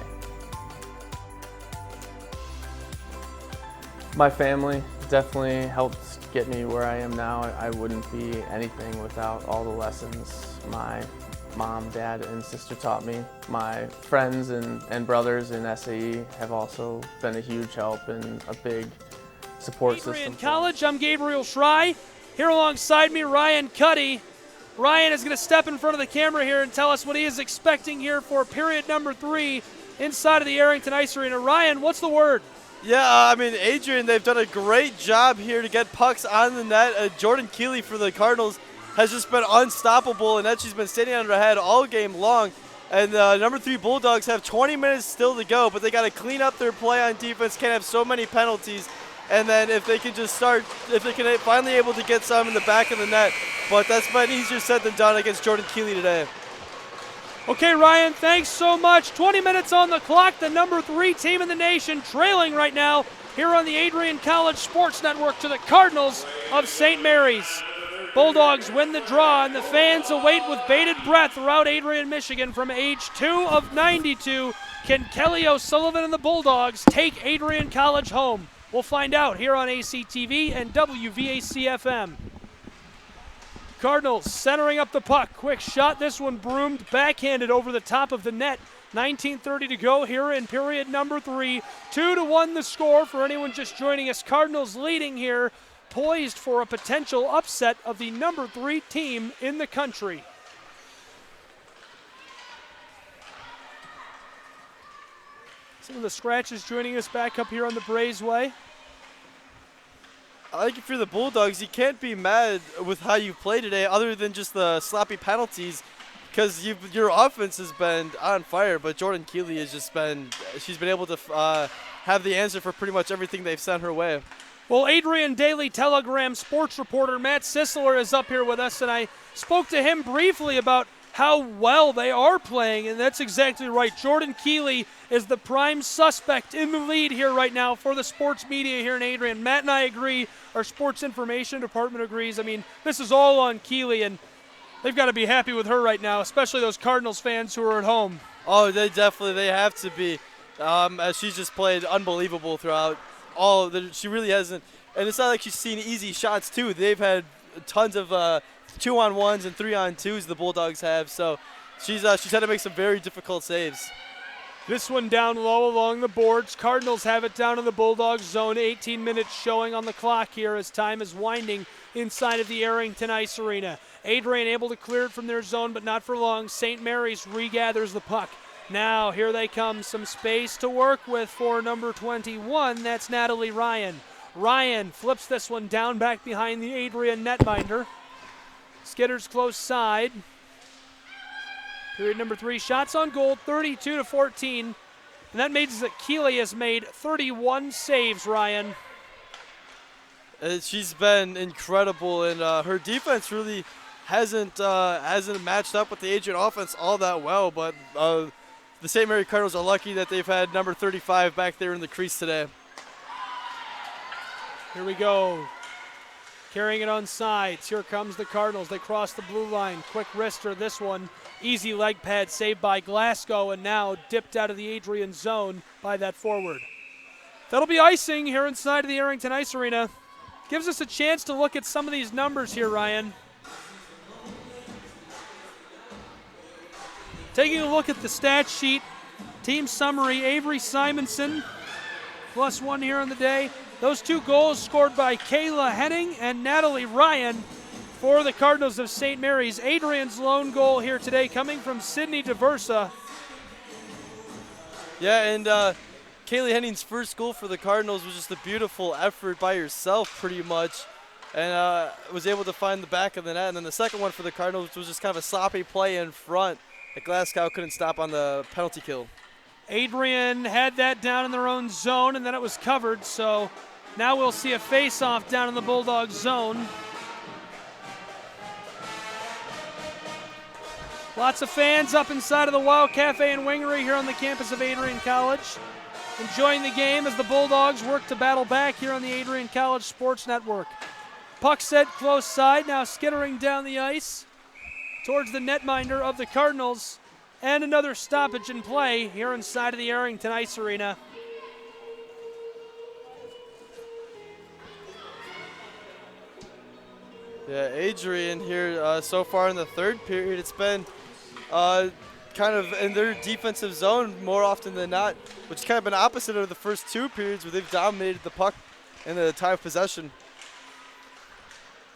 My family definitely helped get me where I am now. I wouldn't be anything without all the lessons my mom, dad, and sister taught me. My friends and brothers in SAE have also been a huge help and a big support system. Adrian College, I'm Gabriel Schrei. Here alongside me, Ryan Cuddy. Ryan is going to step in front of the camera here and tell us what he is expecting here for period number 3 inside of the Arrington Ice Arena. Ryan, what's the word? Yeah, I mean, Adrian, they've done a great job here to get pucks on the net. Jordan Keeley for the Cardinals has just been unstoppable, and that she's been standing on her head all game long. And number 3 Bulldogs have 20 minutes still to go, but they got to clean up their play on defense. Can't have so many penalties. And then if they can finally able to get some in the back of the net. But that's been easier said than done against Jordan Keeley today. Okay, Ryan, thanks so much. 20 minutes on the clock. The number 3 team in the nation trailing right now here on the Adrian College Sports Network to the Cardinals of St. Mary's. Bulldogs win the draw, and the fans await with bated breath throughout Adrian, Michigan from age 2 of 92. Can Kelly O'Sullivan and the Bulldogs take Adrian College home? We'll find out here on ACTV and WVAC-FM. Cardinals centering up the puck. Quick shot. This one broomed backhanded over the top of the net. 19:30 to go here in period number 3. 2-1 the score for anyone just joining us. Cardinals leading here, poised for a potential upset of the number 3 team in the country. Some of the scratches joining us back up here on the Breezeway. I think if you're the Bulldogs, you can't be mad with how you play today other than just the sloppy penalties, because your offense has been on fire, but Jordan Keeley has just been, she's been able to have the answer for pretty much everything they've sent her way. Well, Adrian Daily Telegram sports reporter Matt Sisler is up here with us, and I spoke to him briefly about how well they are playing, and that's exactly right. Jordan Keeley is the prime suspect in the lead here right now for the sports media here in Adrian. Matt and I agree. Our sports information department agrees. I mean, this is all on Keeley, and they've got to be happy with her right now, especially those Cardinals fans who are at home. Oh, they have to be. As she's just played unbelievable throughout all of the, she really hasn't, and it's not like she's seen easy shots too. They've had tons of 2-on-1s and 3-on-2s the Bulldogs have, so she's had to make some very difficult saves. This one down low along the boards. Cardinals have it down in the Bulldogs zone. 18 minutes showing on the clock here as time is winding inside of the Arrington Ice Arena. Adrian able to clear it from their zone, but not for long. St. Mary's regathers the puck. Now here they come. Some space to work with for number 21. That's Natalie Ryan. Ryan flips this one down back behind the Adrian netminder. Skitters close side. Period number 3, shots on goal, 32-14. And that means that Keeley has made 31 saves, Ryan. She's been incredible, and her defense really hasn't matched up with the Adrian offense all that well, but the St. Mary Cardinals are lucky that they've had number 35 back there in the crease today. Here we go. Carrying it on sides. Here comes the Cardinals. They cross the blue line. Quick wrister, this one. Easy leg pad saved by Glasgow, and now dipped out of the Adrian zone by that forward. That'll be icing here inside of the Arrington Ice Arena. Gives us a chance to look at some of these numbers here, Ryan. Taking a look at the stat sheet, team summary, Avery Simonson, +1 here on the day. Those 2 goals scored by Kayla Henning and Natalie Ryan for the Cardinals of St. Mary's. Adrian's lone goal here today coming from Sydney DeVersa. Yeah, and Kaylee Henning's first goal for the Cardinals was just a beautiful effort by herself pretty much, and was able to find the back of the net. And then the second one for the Cardinals was just kind of a sloppy play in front that Glasgow couldn't stop on the penalty kill. Adrian had that down in their own zone, and then it was covered, so now we'll see a face-off down in the Bulldogs zone. Lots of fans up inside of the Wild Cafe and Wingery here on the campus of Adrian College, enjoying the game as the Bulldogs work to battle back here on the Adrian College Sports Network. Puck set close side, now skittering down the ice towards the netminder of the Cardinals, and another stoppage in play here inside of the Arrington Ice Arena. Yeah, Adrian here so far in the third period, it's been kind of in their defensive zone more often than not, which has kind of been opposite of the first 2 periods where they've dominated the puck in the time of possession.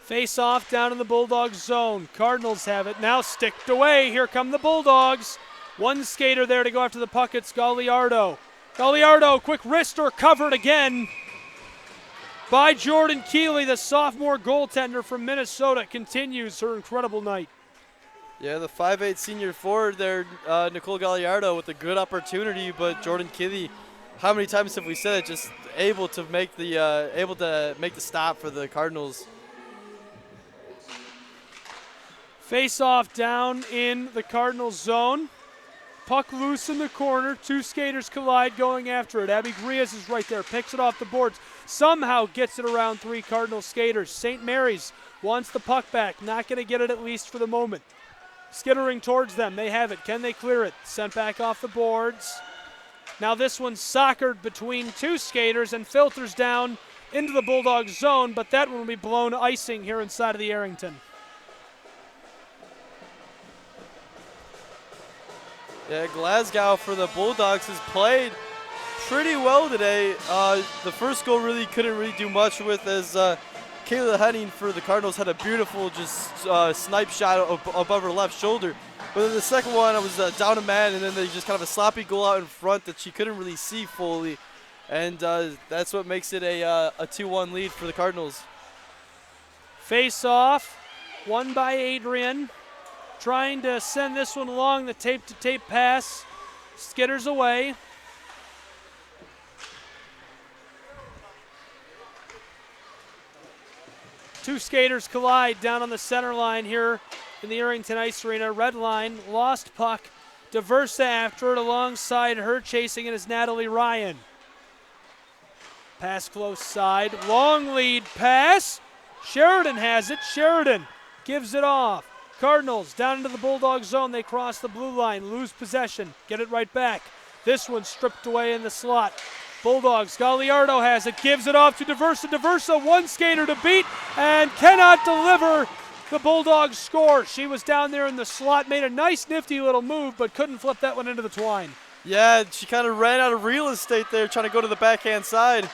Face off down in the Bulldogs zone. Cardinals have it, now sticked away. Here come the Bulldogs. 1 skater there to go after the puck, it's Galliardo. Galliardo, quick wrister, covered again by Jordan Keeley, the sophomore goaltender from Minnesota, continues her incredible night. Yeah, the 5'8" senior forward there, Nicole Galliardo, with a good opportunity, but Jordan Keeley, how many times have we said it, just able to make the stop for the Cardinals. Face off down in the Cardinals zone. Puck loose in the corner. 2 skaters collide going after it. Abby Grias is right there, picks it off the boards. Somehow gets it around 3 Cardinals skaters. St. Mary's wants the puck back. Not going to get it at least for the moment. Skittering towards them. They have it. Can they clear it? Sent back off the boards. Now this one's soccered between 2 skaters and filters down into the Bulldogs zone, but that one will be blown icing here inside of the Arrington. Yeah, Glasgow for the Bulldogs has played pretty well today. The first goal really couldn't really do much with, as Kayla Henning for the Cardinals had a beautiful just snipe shot above her left shoulder. But then the second one, it was down a man, and then they just kind of a sloppy goal out in front that she couldn't really see fully. And that's what makes it a 2-1 lead for the Cardinals. Face off, won by Adrian. Trying to send this one along, the tape-to-tape pass. Skitters away. Two skaters collide down on the center line here in the Arrington Ice Arena. Red line, lost puck. DeVersa after it, alongside her chasing it is Natalie Ryan. Pass close side, long lead pass. Sheridan has it, Sheridan gives it off. Cardinals down into the Bulldog zone. They cross the blue line, lose possession, get it right back. This one stripped away in the slot. Bulldogs, Galliardo has it, gives it off to DeVersa. DeVersa, one skater to beat and cannot deliver. The Bulldogs score. She was down there in the slot, made a nice nifty little move, but couldn't flip that one into the twine. Yeah, she kind of ran out of real estate there trying to go to the backhand side.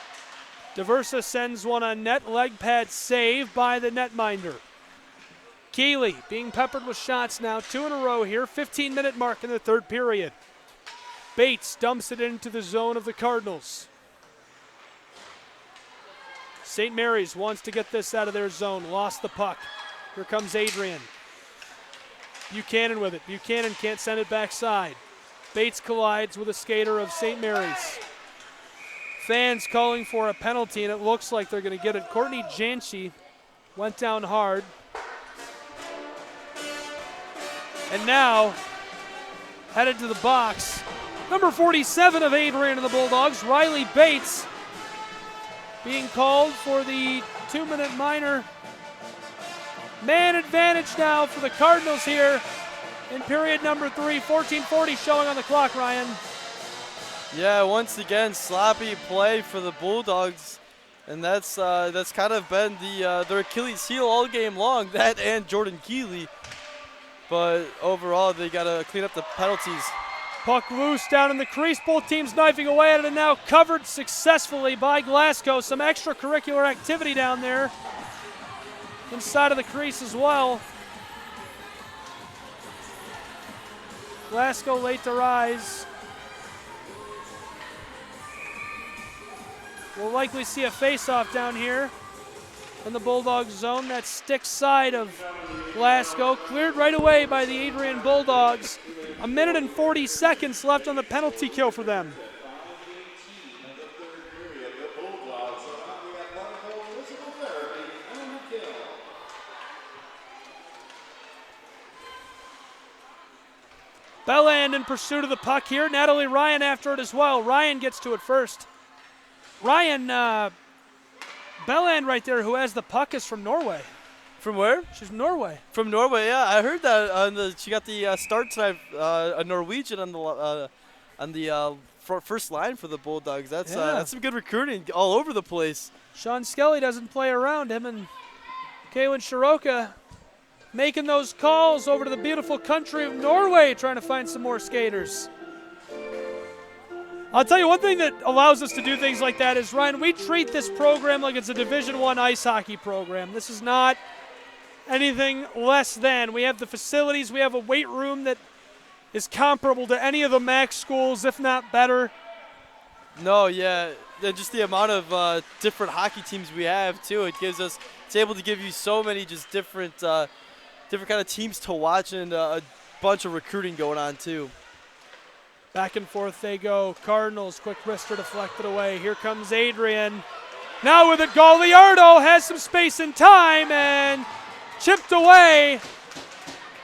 DeVersa sends one on net, leg pad save by the netminder. Keeley being peppered with shots now, 2 in a row here, 15-minute mark in the third period. Bates dumps it into the zone of the Cardinals. St. Mary's wants to get this out of their zone, lost the puck. Here comes Adrian. Buchanan with it. Buchanan can't send it backside. Bates collides with a skater of St. Mary's. Fans calling for a penalty, and it looks like they're going to get it. Courtney Janshi went down hard. And now, headed to the box, number 47 of Adrian and the Bulldogs, Riley Bates, being called for the 2-minute minor. Man advantage now for the Cardinals here in period number 3, 14:40 showing on the clock, Ryan. Yeah, once again, sloppy play for the Bulldogs, and that's kind of been their Achilles heel all game long, that and Jordan Keeley. But overall, they got to clean up the penalties. Puck loose down in the crease. Both teams knifing away at it, and now covered successfully by Glasgow. Some extracurricular activity down there inside of the crease as well. Glasgow late to rise. We'll likely see a face-off down here in the Bulldogs zone. That stick side of Glasgow cleared right away by the Adrian Bulldogs. 1 minute and 40 seconds left on the penalty kill for them. Belland in pursuit of the puck here. Natalie Ryan after it as well. Ryan gets to it first. Ryan, Belland right there, who has the puck, is from Norway. From where? She's from Norway. From Norway, yeah. I heard that she got the start tonight, a Norwegian on the first line for the Bulldogs. That's some good recruiting all over the place. Sean Skelly doesn't play around. Him and Kaylin Shiroka making those calls over to the beautiful country of Norway, trying to find some more skaters. I'll tell you one thing that allows us to do things like that is, Ryan, we treat this program like it's a Division I ice hockey program. This is not anything less than. We have the facilities. We have a weight room that is comparable to any of the MAC schools, if not better. No, yeah. Just the amount of different hockey teams we have, too. It's able to give you so many just different kind of teams to watch, and a bunch of recruiting going on, too. Back and forth they go. Cardinals, quick wrister deflected away. Here comes Adrian. Now with it, Galliardo has some space and time, and chipped away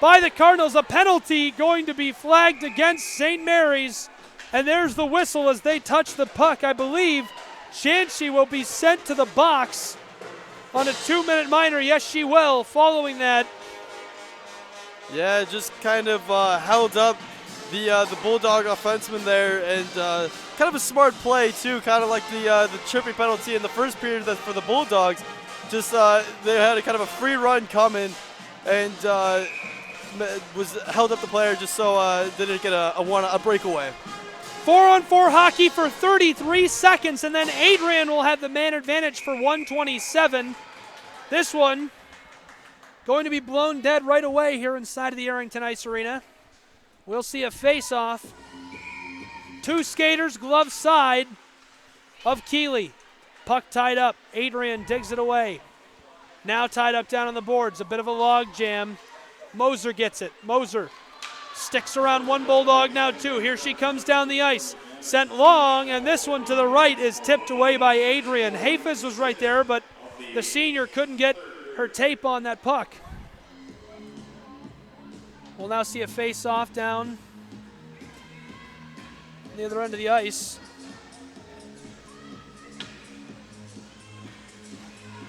by the Cardinals. A penalty going to be flagged against St. Mary's. And there's the whistle as they touch the puck. I believe Shanshi will be sent to the box on a 2-minute minor. Yes, she will, following that. Yeah, just kind of held up the Bulldog offenseman there, and kind of a smart play too, kind of like the tripping penalty in the first period for the Bulldogs. Just they had a kind of a free run coming, and was held up the player just so they didn't get a breakaway. 4-on-4 hockey for 33 seconds, and then Adrian will have the man advantage for 127. This one going to be blown dead right away here inside of the Arrington Ice Arena. We'll see a face-off. Two skaters, glove side of Keeley. Puck tied up. Adrian digs it away. Now tied up down on the boards. A bit of a log jam. Moser gets it. Moser sticks around one Bulldog, now two. Here she comes down the ice. Sent long, and this one to the right is tipped away by Adrian. Hafez was right there, but the senior couldn't get her tape on that puck. We'll now see a face-off down the other end of the ice.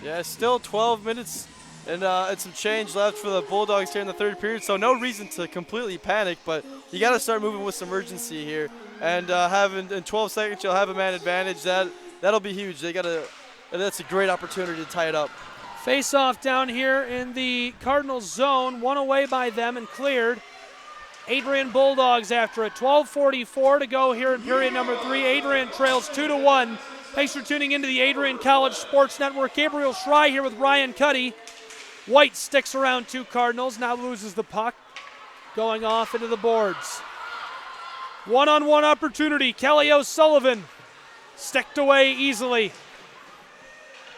Yeah, still 12 minutes and some change left for the Bulldogs here in the third period, so no reason to completely panic, but you got to start moving with some urgency here. And in 12 seconds, you'll have a man advantage. That'll be huge. That's a great opportunity to tie it up. Face-off down here in the Cardinals zone, one away by them and cleared. Adrian Bulldogs after it. 12:44 to go here in period number 3. Adrian trails 2-1. Thanks for tuning into the Adrian College Sports Network. Gabriel Schrei here with Ryan Cuddy. White sticks around two Cardinals, now loses the puck. Going off into the boards. One-on-one opportunity. Kelly O'Sullivan sticked away easily.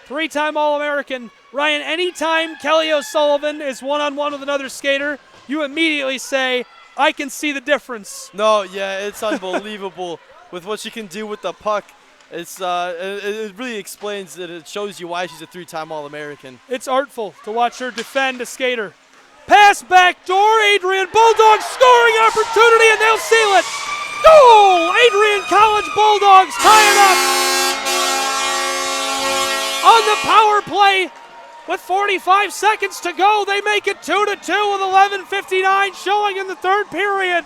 Three-time All-American. Ryan, anytime Kelly O'Sullivan is one-on-one with another skater, you immediately say, I can see the difference. No, yeah, it's unbelievable with what she can do with the puck. It really explains that. It shows you why she's a three-time All-American. It's artful to watch her defend a skater. Pass back door, Adrian Bulldogs scoring opportunity, and they'll seal it. Goal! Adrian College Bulldogs tie it up. On the power play, with 45 seconds to go, they make it 2-2 with 11:59 showing in the third period.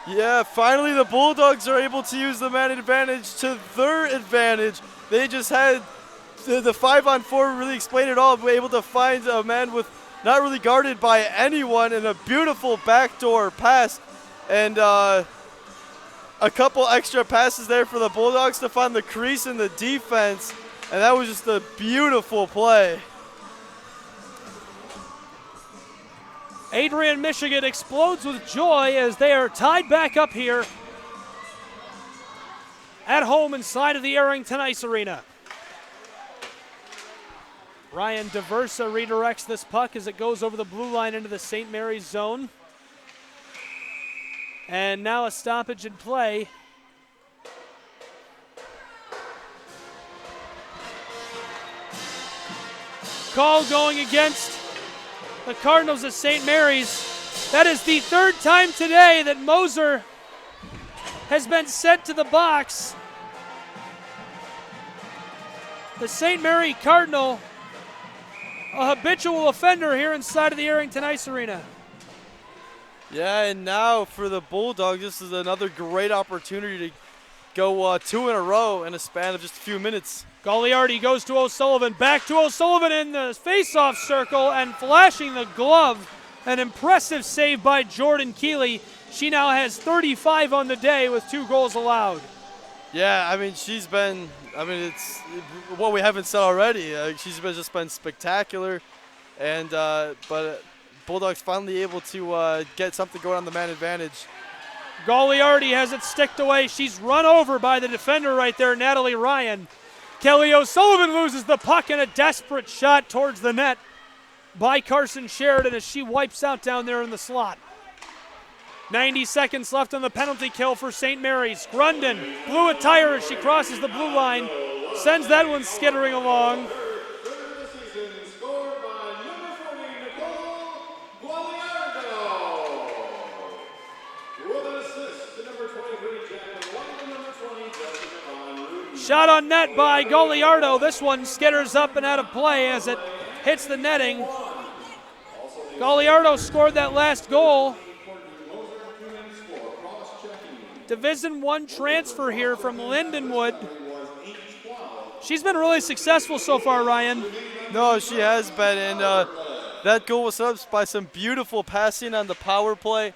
Yeah, finally the Bulldogs are able to use the man advantage to their advantage. They just had the 5-on-4 really explained it all. We're able to find a man with not really guarded by anyone, and a beautiful backdoor pass. And a couple extra passes there for the Bulldogs to find the crease in the defense, and that was just a beautiful play. Adrian, Michigan explodes with joy as they are tied back up here at home inside of the Arrington Ice Arena. Ryan Diversa redirects this puck as it goes over the blue line into the St. Mary's zone. And now a stoppage in play. Call going against the Cardinals of St. Mary's. That is the third time today that Moser has been sent to the box. The St. Mary Cardinal, a habitual offender here inside of the Arrington Ice Arena. Yeah, and now for the Bulldogs, this is another great opportunity to go 2 in a row in a span of just a few minutes. Gagliardi goes to O'Sullivan, back to O'Sullivan in the face-off circle and flashing the glove. An impressive save by Jordan Keeley. She now has 35 on the day with 2 goals allowed. Yeah, I mean, it's what we haven't said already. She's just been spectacular, and but Bulldogs finally able to get something going on the man advantage. Gagliardi has it sticked away. She's run over by the defender right there, Natalie Ryan. Kelly O'Sullivan loses the puck in a desperate shot towards the net by Carson Sheridan as she wipes out down there in the slot. 90 seconds left on the penalty kill for St. Mary's. Grundon blew a tire as she crosses the blue line, sends that one skittering along. Shot on net by Gagliardo. This one skitters up and out of play as it hits the netting. Gagliardo scored that last goal. Division I transfer here from Lindenwood. She's been really successful so far, Ryan. No, she has been, and that goal was set up by some beautiful passing on the power play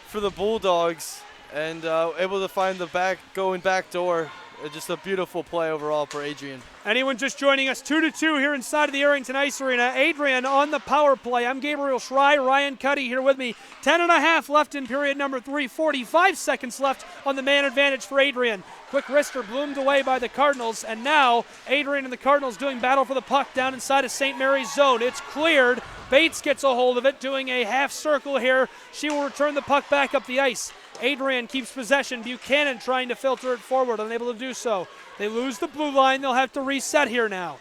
for the Bulldogs, and able to find the going back door. Just a beautiful play overall for Adrian. Anyone just joining us, 2-2 here inside of the Arrington Ice Arena. Adrian on the power play. I'm Gabriel Schrei, Ryan Cuddy here with me. 10.5 left in period number 3. 45 seconds left on the man advantage for Adrian. Quick wrister bloomed away by the Cardinals, and now Adrian and the Cardinals doing battle for the puck down inside of St. Mary's zone. It's cleared. Bates gets a hold of it, doing a half circle here. She will return the puck back up the ice. Adrian keeps possession. Buchanan trying to filter it forward, unable to do so. They lose the blue line. They'll have to reset here now.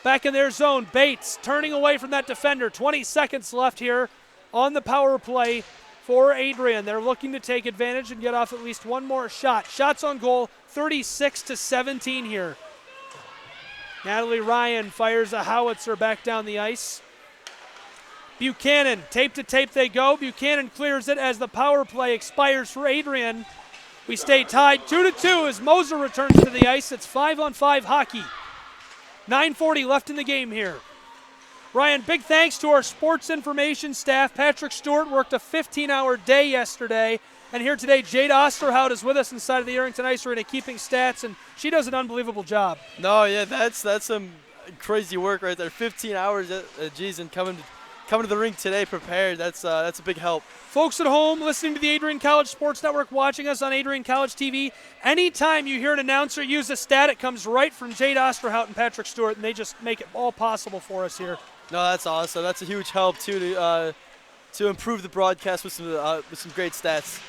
Back in their zone, Bates turning away from that defender. 20 seconds left here on the power play for Adrian. They're looking to take advantage and get off at least one more shot. Shots on goal, 36-17 here. Natalie Ryan fires a howitzer back down the ice. Buchanan, tape to tape they go. Buchanan clears it as the power play expires for Adrian. We stay tied 2-2 as Moser returns to the ice. It's 5-on-5 hockey. 9:40 left in the game here. Ryan, big thanks to our sports information staff. Patrick Stewart worked a 15-hour day yesterday. And here today, Jade Osterhout is with us inside of the Arrington Ice Arena keeping stats, and she does an unbelievable job. No, yeah, that's some crazy work right there. 15 hours, geez, and coming to the rink today prepared. That's a big help. Folks at home listening to the Adrian College Sports Network, watching us on Adrian College TV, anytime you hear an announcer use a stat, it comes right from Jade Osterhout and Patrick Stewart, and they just make it all possible for us here. No, that's awesome. That's a huge help, too, to improve the broadcast with some great stats.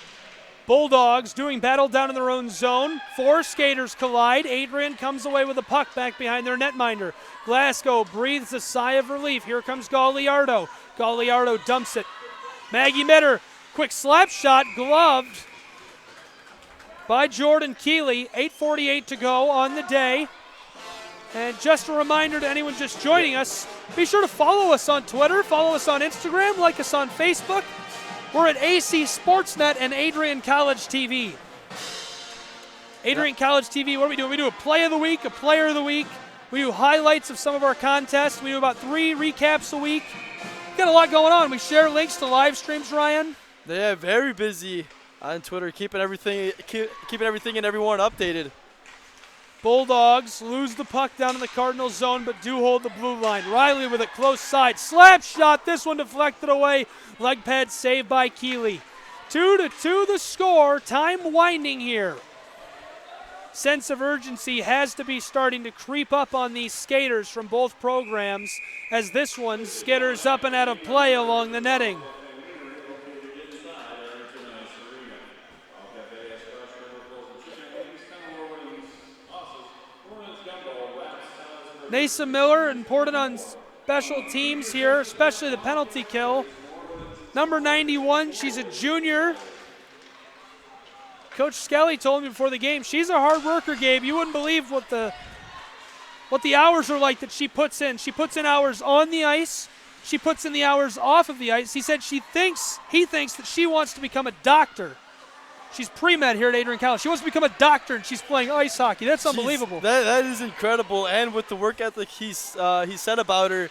Bulldogs doing battle down in their own zone. 4 skaters collide. Adrian comes away with a puck back behind their netminder. Glasgow breathes a sigh of relief. Here comes Gagliardo. Gagliardo dumps it. Maggie Mitter, quick slap shot, gloved by Jordan Keeley. 8:48 to go on the day. And just a reminder to anyone just joining us, be sure to follow us on Twitter, follow us on Instagram, like us on Facebook. We're at AC Sportsnet and Adrian College TV. Adrian College TV, what do we do? We do a play of the week, a player of the week. We do highlights of some of our contests. We do about 3 recaps a week. We've got a lot going on. We share links to live streams, Ryan. Yeah, very busy on Twitter, keeping everything and everyone updated. Bulldogs lose the puck down in the Cardinals zone, but do hold the blue line. Riley with a close side. Slap shot. This one deflected away. Leg pad saved by Keeley. 2-2 the score. Time winding here. Sense of urgency has to be starting to creep up on these skaters from both programs as this one skitters up and out of play along the netting. Nasa Miller important on special teams here, especially the penalty kill. Number 91, she's a junior. Coach Skelly told me before the game, she's a hard worker, Gabe. You wouldn't believe what the hours are like that she puts in. She puts in hours on the ice. She puts in the hours off of the ice. He said he thinks that she wants to become a doctor. She's pre-med here at Adrian College. She wants to become a doctor, and she's playing ice hockey. That's unbelievable. That is incredible, and with the work ethic he said about her,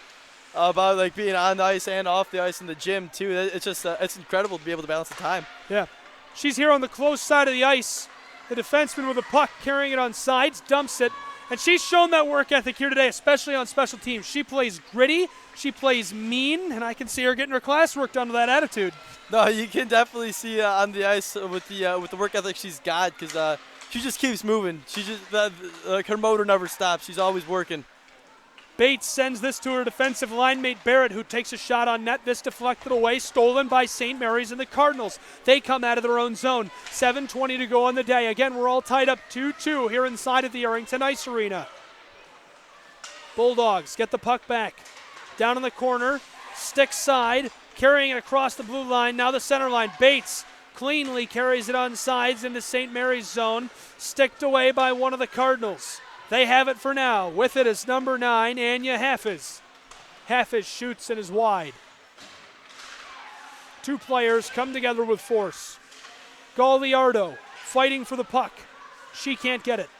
about like being on the ice and off the ice in the gym too. It's just it's incredible to be able to balance the time. Yeah, she's here on the close side of the ice. The defenseman with a puck carrying it on sides, dumps it, and she's shown that work ethic here today, especially on special teams. She plays gritty, she plays mean, and I can see her getting her classwork done with that attitude. No, you can definitely see on the ice with the work ethic she's got, because she just keeps moving. She just her motor never stops. She's always working. Bates sends this to her defensive line mate Barrett, who takes a shot on net. This deflected away, stolen by St. Mary's and the Cardinals. They come out of their own zone. 7:20 to go on the day. Again, we're all tied up 2-2 here inside of the Arrington Ice Arena. Bulldogs get the puck back. Down in the corner, stick side, carrying it across the blue line. Now the center line. Bates cleanly carries it on sides into St. Mary's zone. Sticked away by one of the Cardinals. They have it for now. With it is number 9, Anya Hafiz. Hafiz shoots and is wide. Two players come together with force. Galliardo fighting for the puck. She can't get it.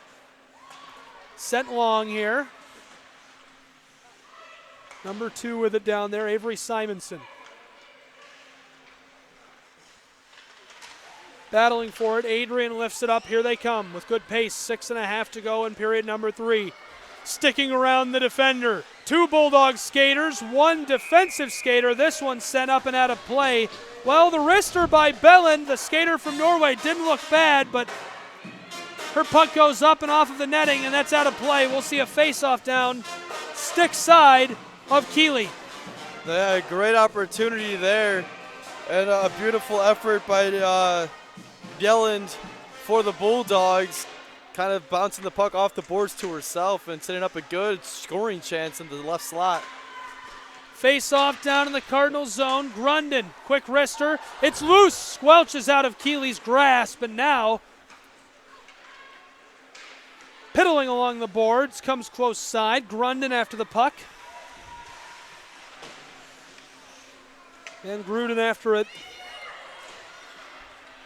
Sent long here. Number 2 with it down there, Avery Simonson. Battling for it, Adrian lifts it up. Here they come with good pace. 6.5 to go in period number 3. Sticking around the defender. 2 Bulldog skaters, 1 defensive skater. This one sent up and out of play. Well, the wrister by Belland, the skater from Norway, didn't look bad, but her puck goes up and off of the netting, and that's out of play. We'll see a face-off down stick side of Keeley. Yeah, great opportunity there, and a beautiful effort by Bjelland for the Bulldogs, kind of bouncing the puck off the boards to herself and setting up a good scoring chance in the left slot. Face off down in the Cardinals zone. Grundon, quick wrister. It's loose. Squelches out of Keeley's grasp, and now piddling along the boards, comes close side. Grundon after the puck. And Gruden after it.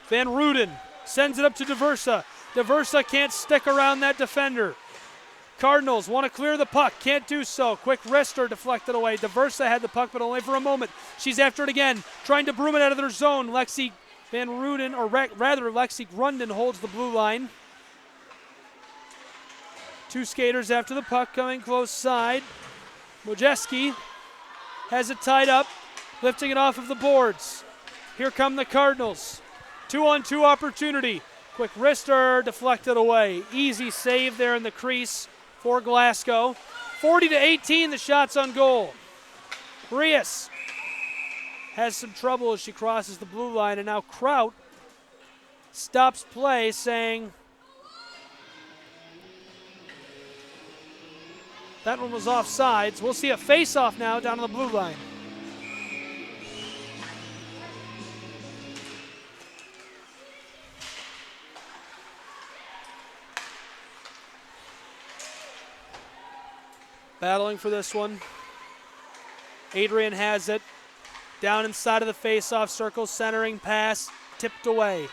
Van Ruden sends it up to Diversa. Diversa can't stick around that defender. Cardinals want to clear the puck, can't do so. Quick wrister deflected away. Diversa had the puck, but only for a moment. She's after it again, trying to broom it out of their zone. Lexi Van Ruden, or rather Lexi Grundon, holds the blue line. 2 skaters after the puck, coming close side. Mojeski has it tied up, lifting it off of the boards. Here come the Cardinals. 2-on-2 opportunity. Quick wrister deflected away. Easy save there in the crease for Glasgow. 40-18, the shots on goal. Rios has some trouble as she crosses the blue line, and now Kraut stops play, saying that one was offsides. We'll see a face-off now down on the blue line. Battling for this one. Adrian has it. Down inside of the face-off circle, centering pass, tipped away.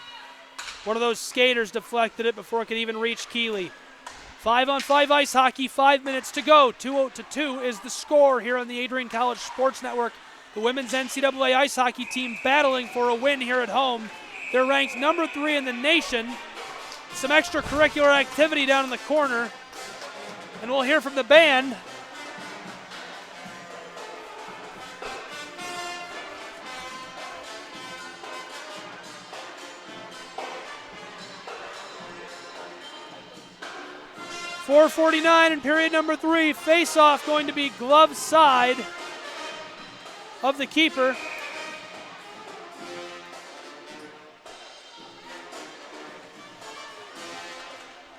One of those skaters deflected it before it could even reach Keeley. 5-on-5 ice hockey, 5 minutes to go. 2-2 is the score here on the Adrian College Sports Network. The women's NCAA ice hockey team battling for a win here at home. They're ranked number 3 in the nation. Some extracurricular activity down in the corner. And we'll hear from the band. .449 in period number 3. Face-off going to be glove side of the keeper.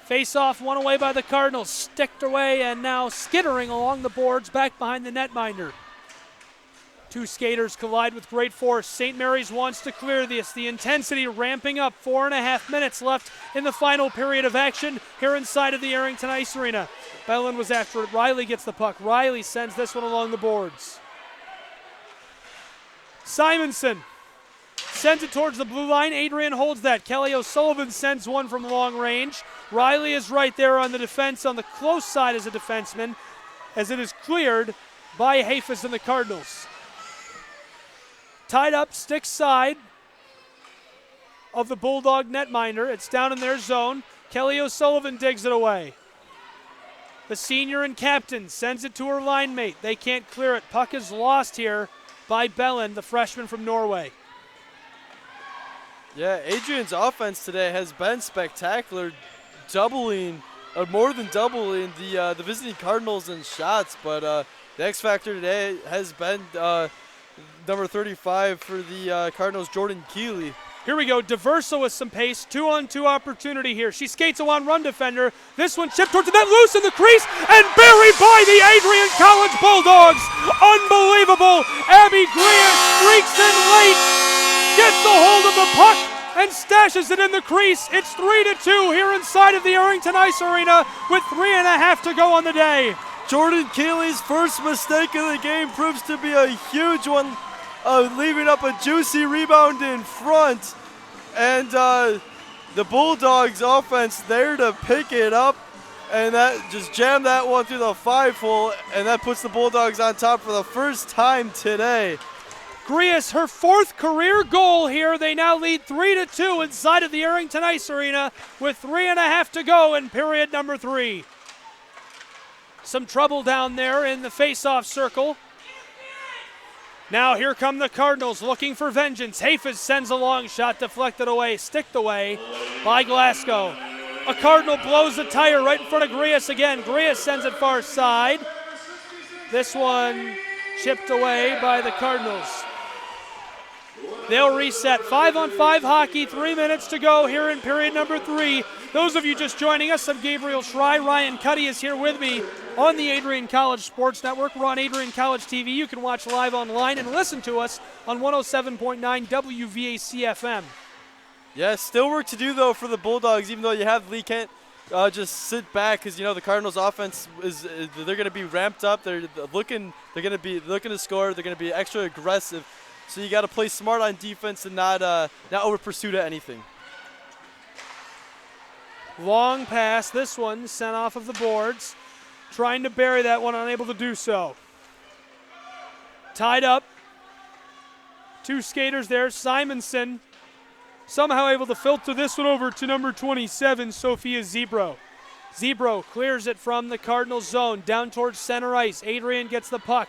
Face-off won away by the Cardinals. Sticked away and now skittering along the boards back behind the netminder. Two skaters collide with great force. St. Mary's wants to clear this. The intensity ramping up. 4.5 minutes left in the final period of action here inside of the Arrington Ice Arena. Bellin was after it. Riley gets the puck. Riley sends this one along the boards. Simonson sends it towards the blue line. Adrian holds that. Kelly O'Sullivan sends one from long range. Riley is right there on the defense, on the close side as a defenseman, as it is cleared by Hafis and the Cardinals. Tied up, stick side of the Bulldog netminder. It's down in their zone. Kelly O'Sullivan digs it away. The senior and captain sends it to her line mate. They can't clear it. Puck is lost here by Bellin, the freshman from Norway. Yeah, Adrian's offense today has been spectacular, more than doubling the visiting Cardinals in shots. But the X factor today has been number 35 for the Cardinals, Jordan Keeley. Here we go, DeVerso with some pace, 2-on-2 opportunity here. She skates a one-run defender. This one chipped towards the net, loose in the crease, and buried by the Adrian College Bulldogs. Unbelievable. Abby Greer streaks in late, gets a hold of the puck, and stashes it in the crease. It's 3-2 here inside of the Arrington Ice Arena with 3.5 to go on the day. Jordan Keeley's first mistake of the game proves to be a huge one, leaving up a juicy rebound in front. And the Bulldogs offense there to pick it up, and that just jammed that one through the 5-hole, and that puts the Bulldogs on top for the first time today. Grias, her 4th career goal here. They now lead 3-2 inside of the Arrington Ice Arena with 3.5 to go in period number 3. Some trouble down there in the face-off circle. Now here come the Cardinals looking for vengeance. Hafis sends a long shot, deflected away, sticked away by Glasgow. A Cardinal blows the tire right in front of Grias again. Grias sends it far side. This one chipped away by the Cardinals. They'll reset. 5-on-5 hockey, 3 minutes to go here in period number 3. Those of you just joining us, I'm Gabriel Schrei. Ryan Cuddy is here with me on the Adrian College Sports Network. We're on Adrian College TV. You can watch live online and listen to us on 107.9 WVAC FM. Yeah, still work to do, though, for the Bulldogs, even though you have Lee Kent just sit back, because, you know, the Cardinals offense they're going to be ramped up. They're looking to score. They're going to be extra aggressive. So you got to play smart on defense and not over pursuit at anything. Long pass. This one sent off of the boards. Trying to bury that one, unable to do so. Tied up. Two skaters there. Simonson somehow able to filter this one over to number 27, Sophia Zebro. Zebro clears it from the Cardinals zone down towards center ice. Adrian gets the puck.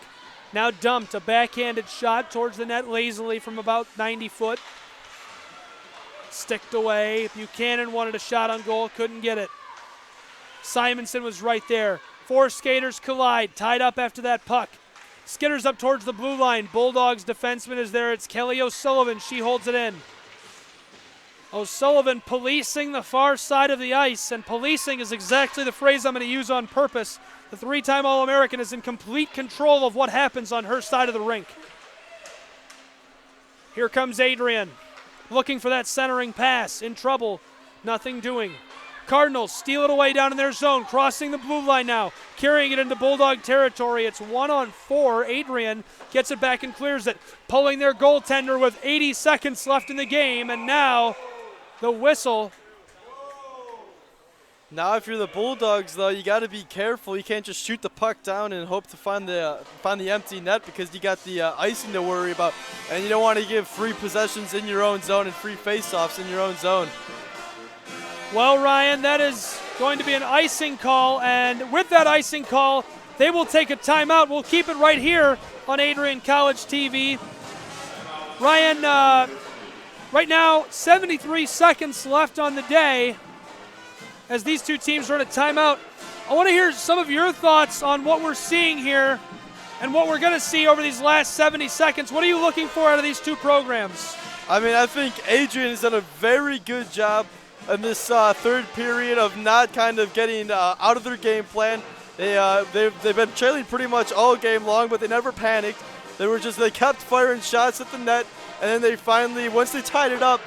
Now dumped, a backhanded shot towards the net lazily from about 90 foot. Sticked away. Buchanan wanted a shot on goal, couldn't get it. Simonson was right there. 4 skaters collide, tied up after that puck. Skitters up towards the blue line. Bulldogs defenseman is there. It's Kelly O'Sullivan. She holds it in. O'Sullivan policing the far side of the ice, and policing is exactly the phrase I'm going to use on purpose. The 3-time All-American is in complete control of what happens on her side of the rink. Here comes Adrian, looking for that centering pass. In trouble, nothing doing. Cardinals steal it away down in their zone, crossing the blue line now, carrying it into Bulldog territory. It's 1-on-4. Adrian gets it back and clears it, pulling their goaltender with 80 seconds left in the game, and now the whistle Now, if you're the Bulldogs, though, you got to be careful. You can't just shoot the puck down and hope to find the empty net, because you got the icing to worry about, and you don't want to give free possessions in your own zone and free face-offs in your own zone. Well, Ryan, that is going to be an icing call, and with that icing call, they will take a timeout. We'll keep it right here on Adrian College TV. Ryan, right now, 73 seconds left on the day as these two teams are in a timeout. I want to hear some of your thoughts on what we're seeing here and what we're going to see over these last 70 seconds. What are you looking for out of these two programs? I mean, I think Adrian has done a very good job in this third period of not kind of getting out of their game plan. They've been trailing pretty much all game long, but they never panicked. They kept firing shots at the net, and then they finally, once they tied it up,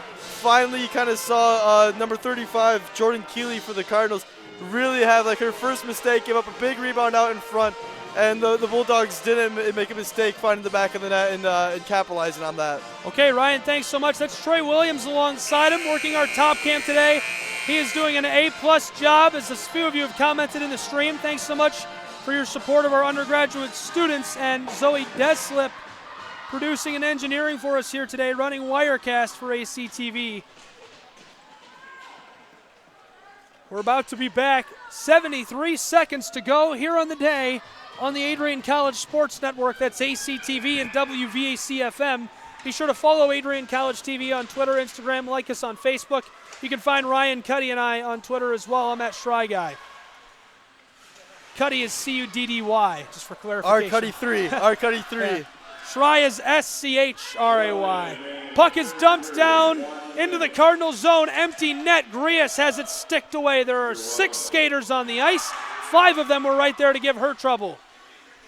finally kind of saw number 35, Jordan Keeley for the Cardinals, really have like her first mistake, give up a big rebound out in front, and the Bulldogs didn't make a mistake finding the back of the net and capitalizing on that. Okay, Ryan, thanks so much. That's Troy Williams alongside him, working our top cam today. He is doing an A-plus job, as a few of you have commented in the stream. Thanks so much for your support of our undergraduate students, and Zoe Deslip producing and engineering for us here today, running Wirecast for ACTV. We're about to be back. 73 seconds to go here on the day on the Adrian College Sports Network. That's ACTV and WVAC-FM. Be sure to follow Adrian College TV on Twitter, Instagram, like us on Facebook. You can find Ryan Cuddy and I on Twitter as well. I'm at Schry Guy. Cuddy is C-U-D-D-Y, just for clarification. R-Cuddy3. R-Cuddy3. Yeah. Schry is S-C-H-R-A-Y. Puck is dumped down into the Cardinal zone. Empty net. Grias has it sticked away. There are 6 skaters on the ice. 5 of them were right there to give her trouble.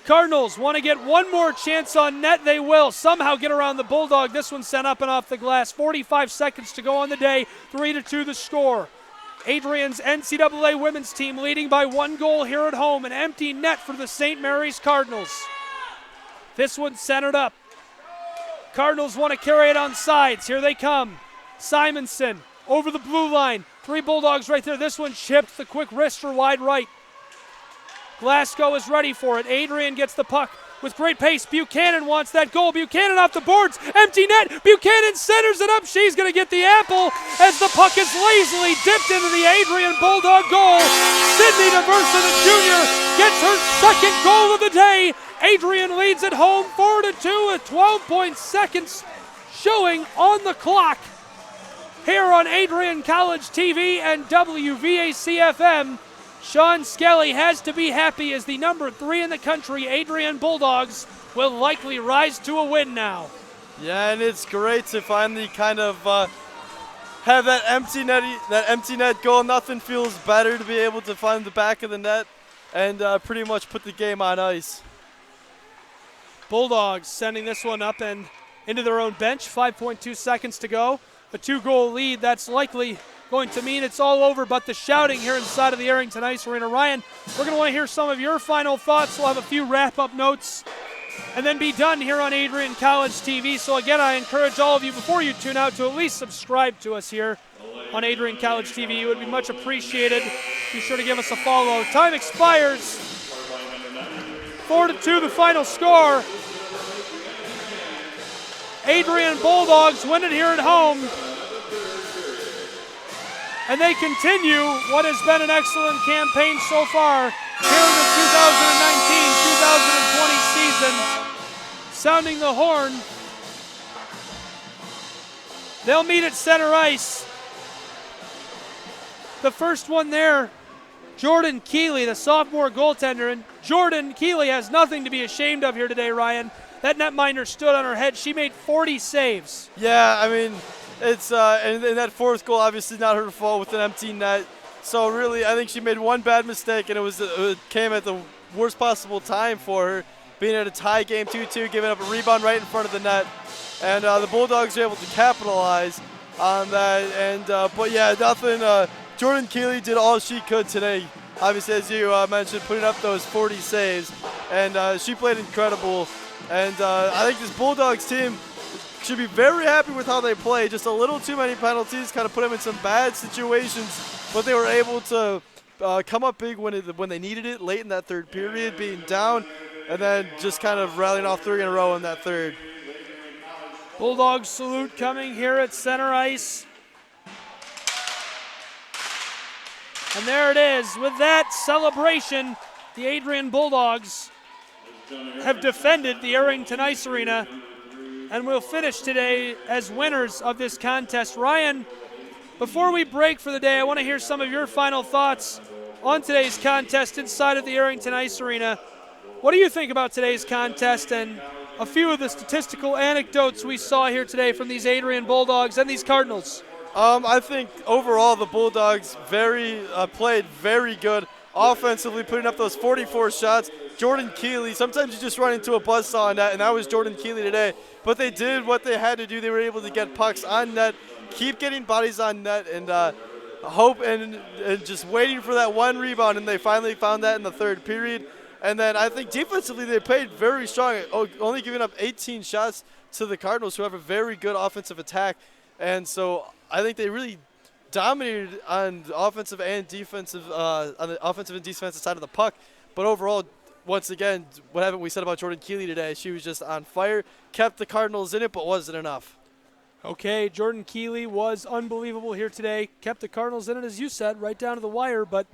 Cardinals want to get one more chance on net. They will somehow get around the Bulldog. This one sent up and off the glass. 45 seconds to go on the day. 3-2 the score. Adrian's NCAA women's team leading by 1 goal here at home. An empty net for the St. Mary's Cardinals. This one centered up. Cardinals want to carry it on sides. Here they come. Simonson over the blue line. 3 Bulldogs right there. This one chipped. The quick wrist for wide right. Glasgow is ready for it. Adrian gets the puck with great pace. Buchanan wants that goal. Buchanan off the boards. Empty net. Buchanan centers it up. She's going to get the apple as the puck is lazily dipped into the Adrian Bulldog goal. Sydney DeVersa, the junior, gets her second goal of the day. Adrian leads at home 4-2 with 12 seconds showing on the clock here on Adrian College TV and WVAC-FM. Sean Skelly has to be happy as the number 3 in the country, Adrian Bulldogs, will likely rise to a win now. Yeah, and it's great to finally kind of have that empty net goal. Nothing feels better to be able to find the back of the net and pretty much put the game on ice. Bulldogs sending this one up and into their own bench. 5.2 seconds to go. A 2-goal lead. That's likely going to mean it's all over, but the shouting here inside of the Arrington Ice Arena. Ryan, we're going to want to hear some of your final thoughts. We'll have a few wrap-up notes and then be done here on Adrian College TV. So again, I encourage all of you, before you tune out, to at least subscribe to us here on Adrian College TV. It would be much appreciated. Be sure to give us a follow. Time expires. 4-2 the final score. Adrian Bulldogs win it here at home. And they continue what has been an excellent campaign so far here in the 2019-2020 season. Sounding the horn. They'll meet at center ice. The first one there, Jordan Keeley, the sophomore goaltender. And Jordan Keeley has nothing to be ashamed of here today, Ryan. That netminder stood on her head. She made 40 saves. Yeah, I mean, it's and that fourth goal, obviously not her fault with an empty net. So really, I think she made one bad mistake, and it came at the worst possible time for her, being at a tie game 2-2, giving up a rebound right in front of the net. And the Bulldogs were able to capitalize on that. And but yeah, nothing. Jordan Keeley did all she could today. Obviously, as you mentioned, putting up those 40 saves, and she played incredible. And I think this Bulldogs team should be very happy with how they play. Just a little too many penalties kind of put them in some bad situations, but they were able to come up big when they needed it late in that third period, being down, and then just kind of rallying off 3 in a row in that third. Bulldogs salute coming here at center ice. And there it is. With that celebration, the Adrian Bulldogs have defended the Arrington Ice Arena and will finish today as winners of this contest. Ryan, before we break for the day, I want to hear some of your final thoughts on today's contest inside of the Arrington Ice Arena. What do you think about today's contest and a few of the statistical anecdotes we saw here today from these Adrian Bulldogs and these Cardinals? I think overall the Bulldogs played very good offensively, putting up those 44 shots. Jordan Keeley, sometimes you just run into a buzzsaw on that, and that was Jordan Keeley today. But they did what they had to do. They were able to get pucks on net, keep getting bodies on net, and hope and just waiting for that one rebound, and they finally found that in the third period. And then I think defensively they played very strong, only giving up 18 shots to the Cardinals, who have a very good offensive attack. And so I think they really dominated on the offensive and defensive side of the puck. But overall, once again, what haven't we said about Jordan Keeley today? She was just on fire, kept the Cardinals in it, but wasn't enough. Okay, Jordan Keeley was unbelievable here today. Kept the Cardinals in it, as you said, right down to the wire, but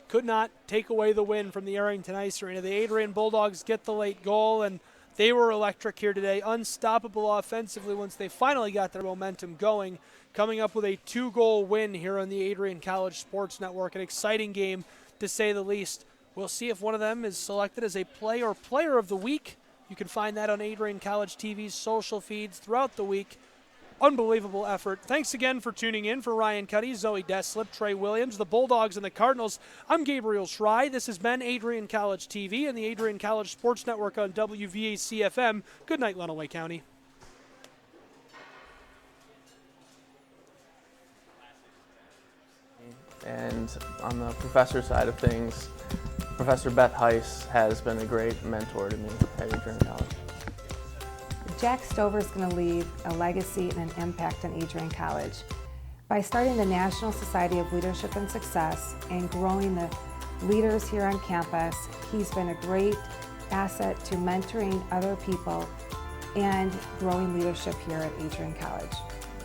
could not take away the win from the Arrington Ice Arena. The Adrian Bulldogs get the late goal, and they were electric here today. Unstoppable offensively once they finally got their momentum going, coming up with a 2-goal win here on the Adrian College Sports Network. An exciting game, to say the least. We'll see if one of them is selected as a player of the week. You can find that on Adrian College TV's social feeds throughout the week. Unbelievable effort. Thanks again for tuning in. For Ryan Cuddy, Zoe Deslip, Trey Williams, the Bulldogs, and the Cardinals, I'm Gabriel Schrei. This has been Adrian College TV and the Adrian College Sports Network on WVAC-FM. Good night, Lenawee County. And on the professor side of things, Professor Beth Heiss has been a great mentor to me at Adrian College. Jack Stover is going to leave a legacy and an impact on Adrian College. By starting the National Society of Leadership and Success and growing the leaders here on campus, he's been a great asset to mentoring other people and growing leadership here at Adrian College.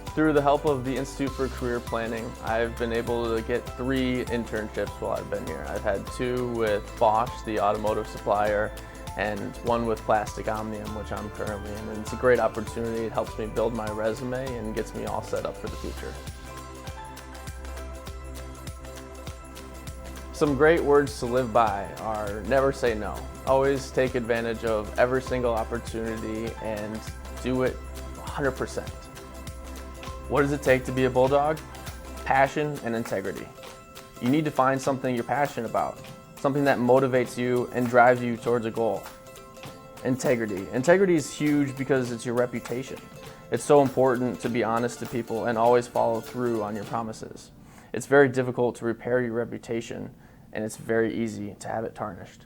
Through the help of the Institute for Career Planning, I've been able to get 3 internships while I've been here. I've had 2 with Bosch, the automotive supplier, and 1 with Plastic Omnium, which I'm currently in. And it's a great opportunity. It helps me build my resume and gets me all set up for the future. Some great words to live by are never say no. Always take advantage of every single opportunity and do it 100%. What does it take to be a Bulldog? Passion and integrity. You need to find something you're passionate about, something that motivates you and drives you towards a goal. Integrity. Integrity is huge because it's your reputation. It's so important to be honest to people and always follow through on your promises. It's very difficult to repair your reputation, and it's very easy to have it tarnished.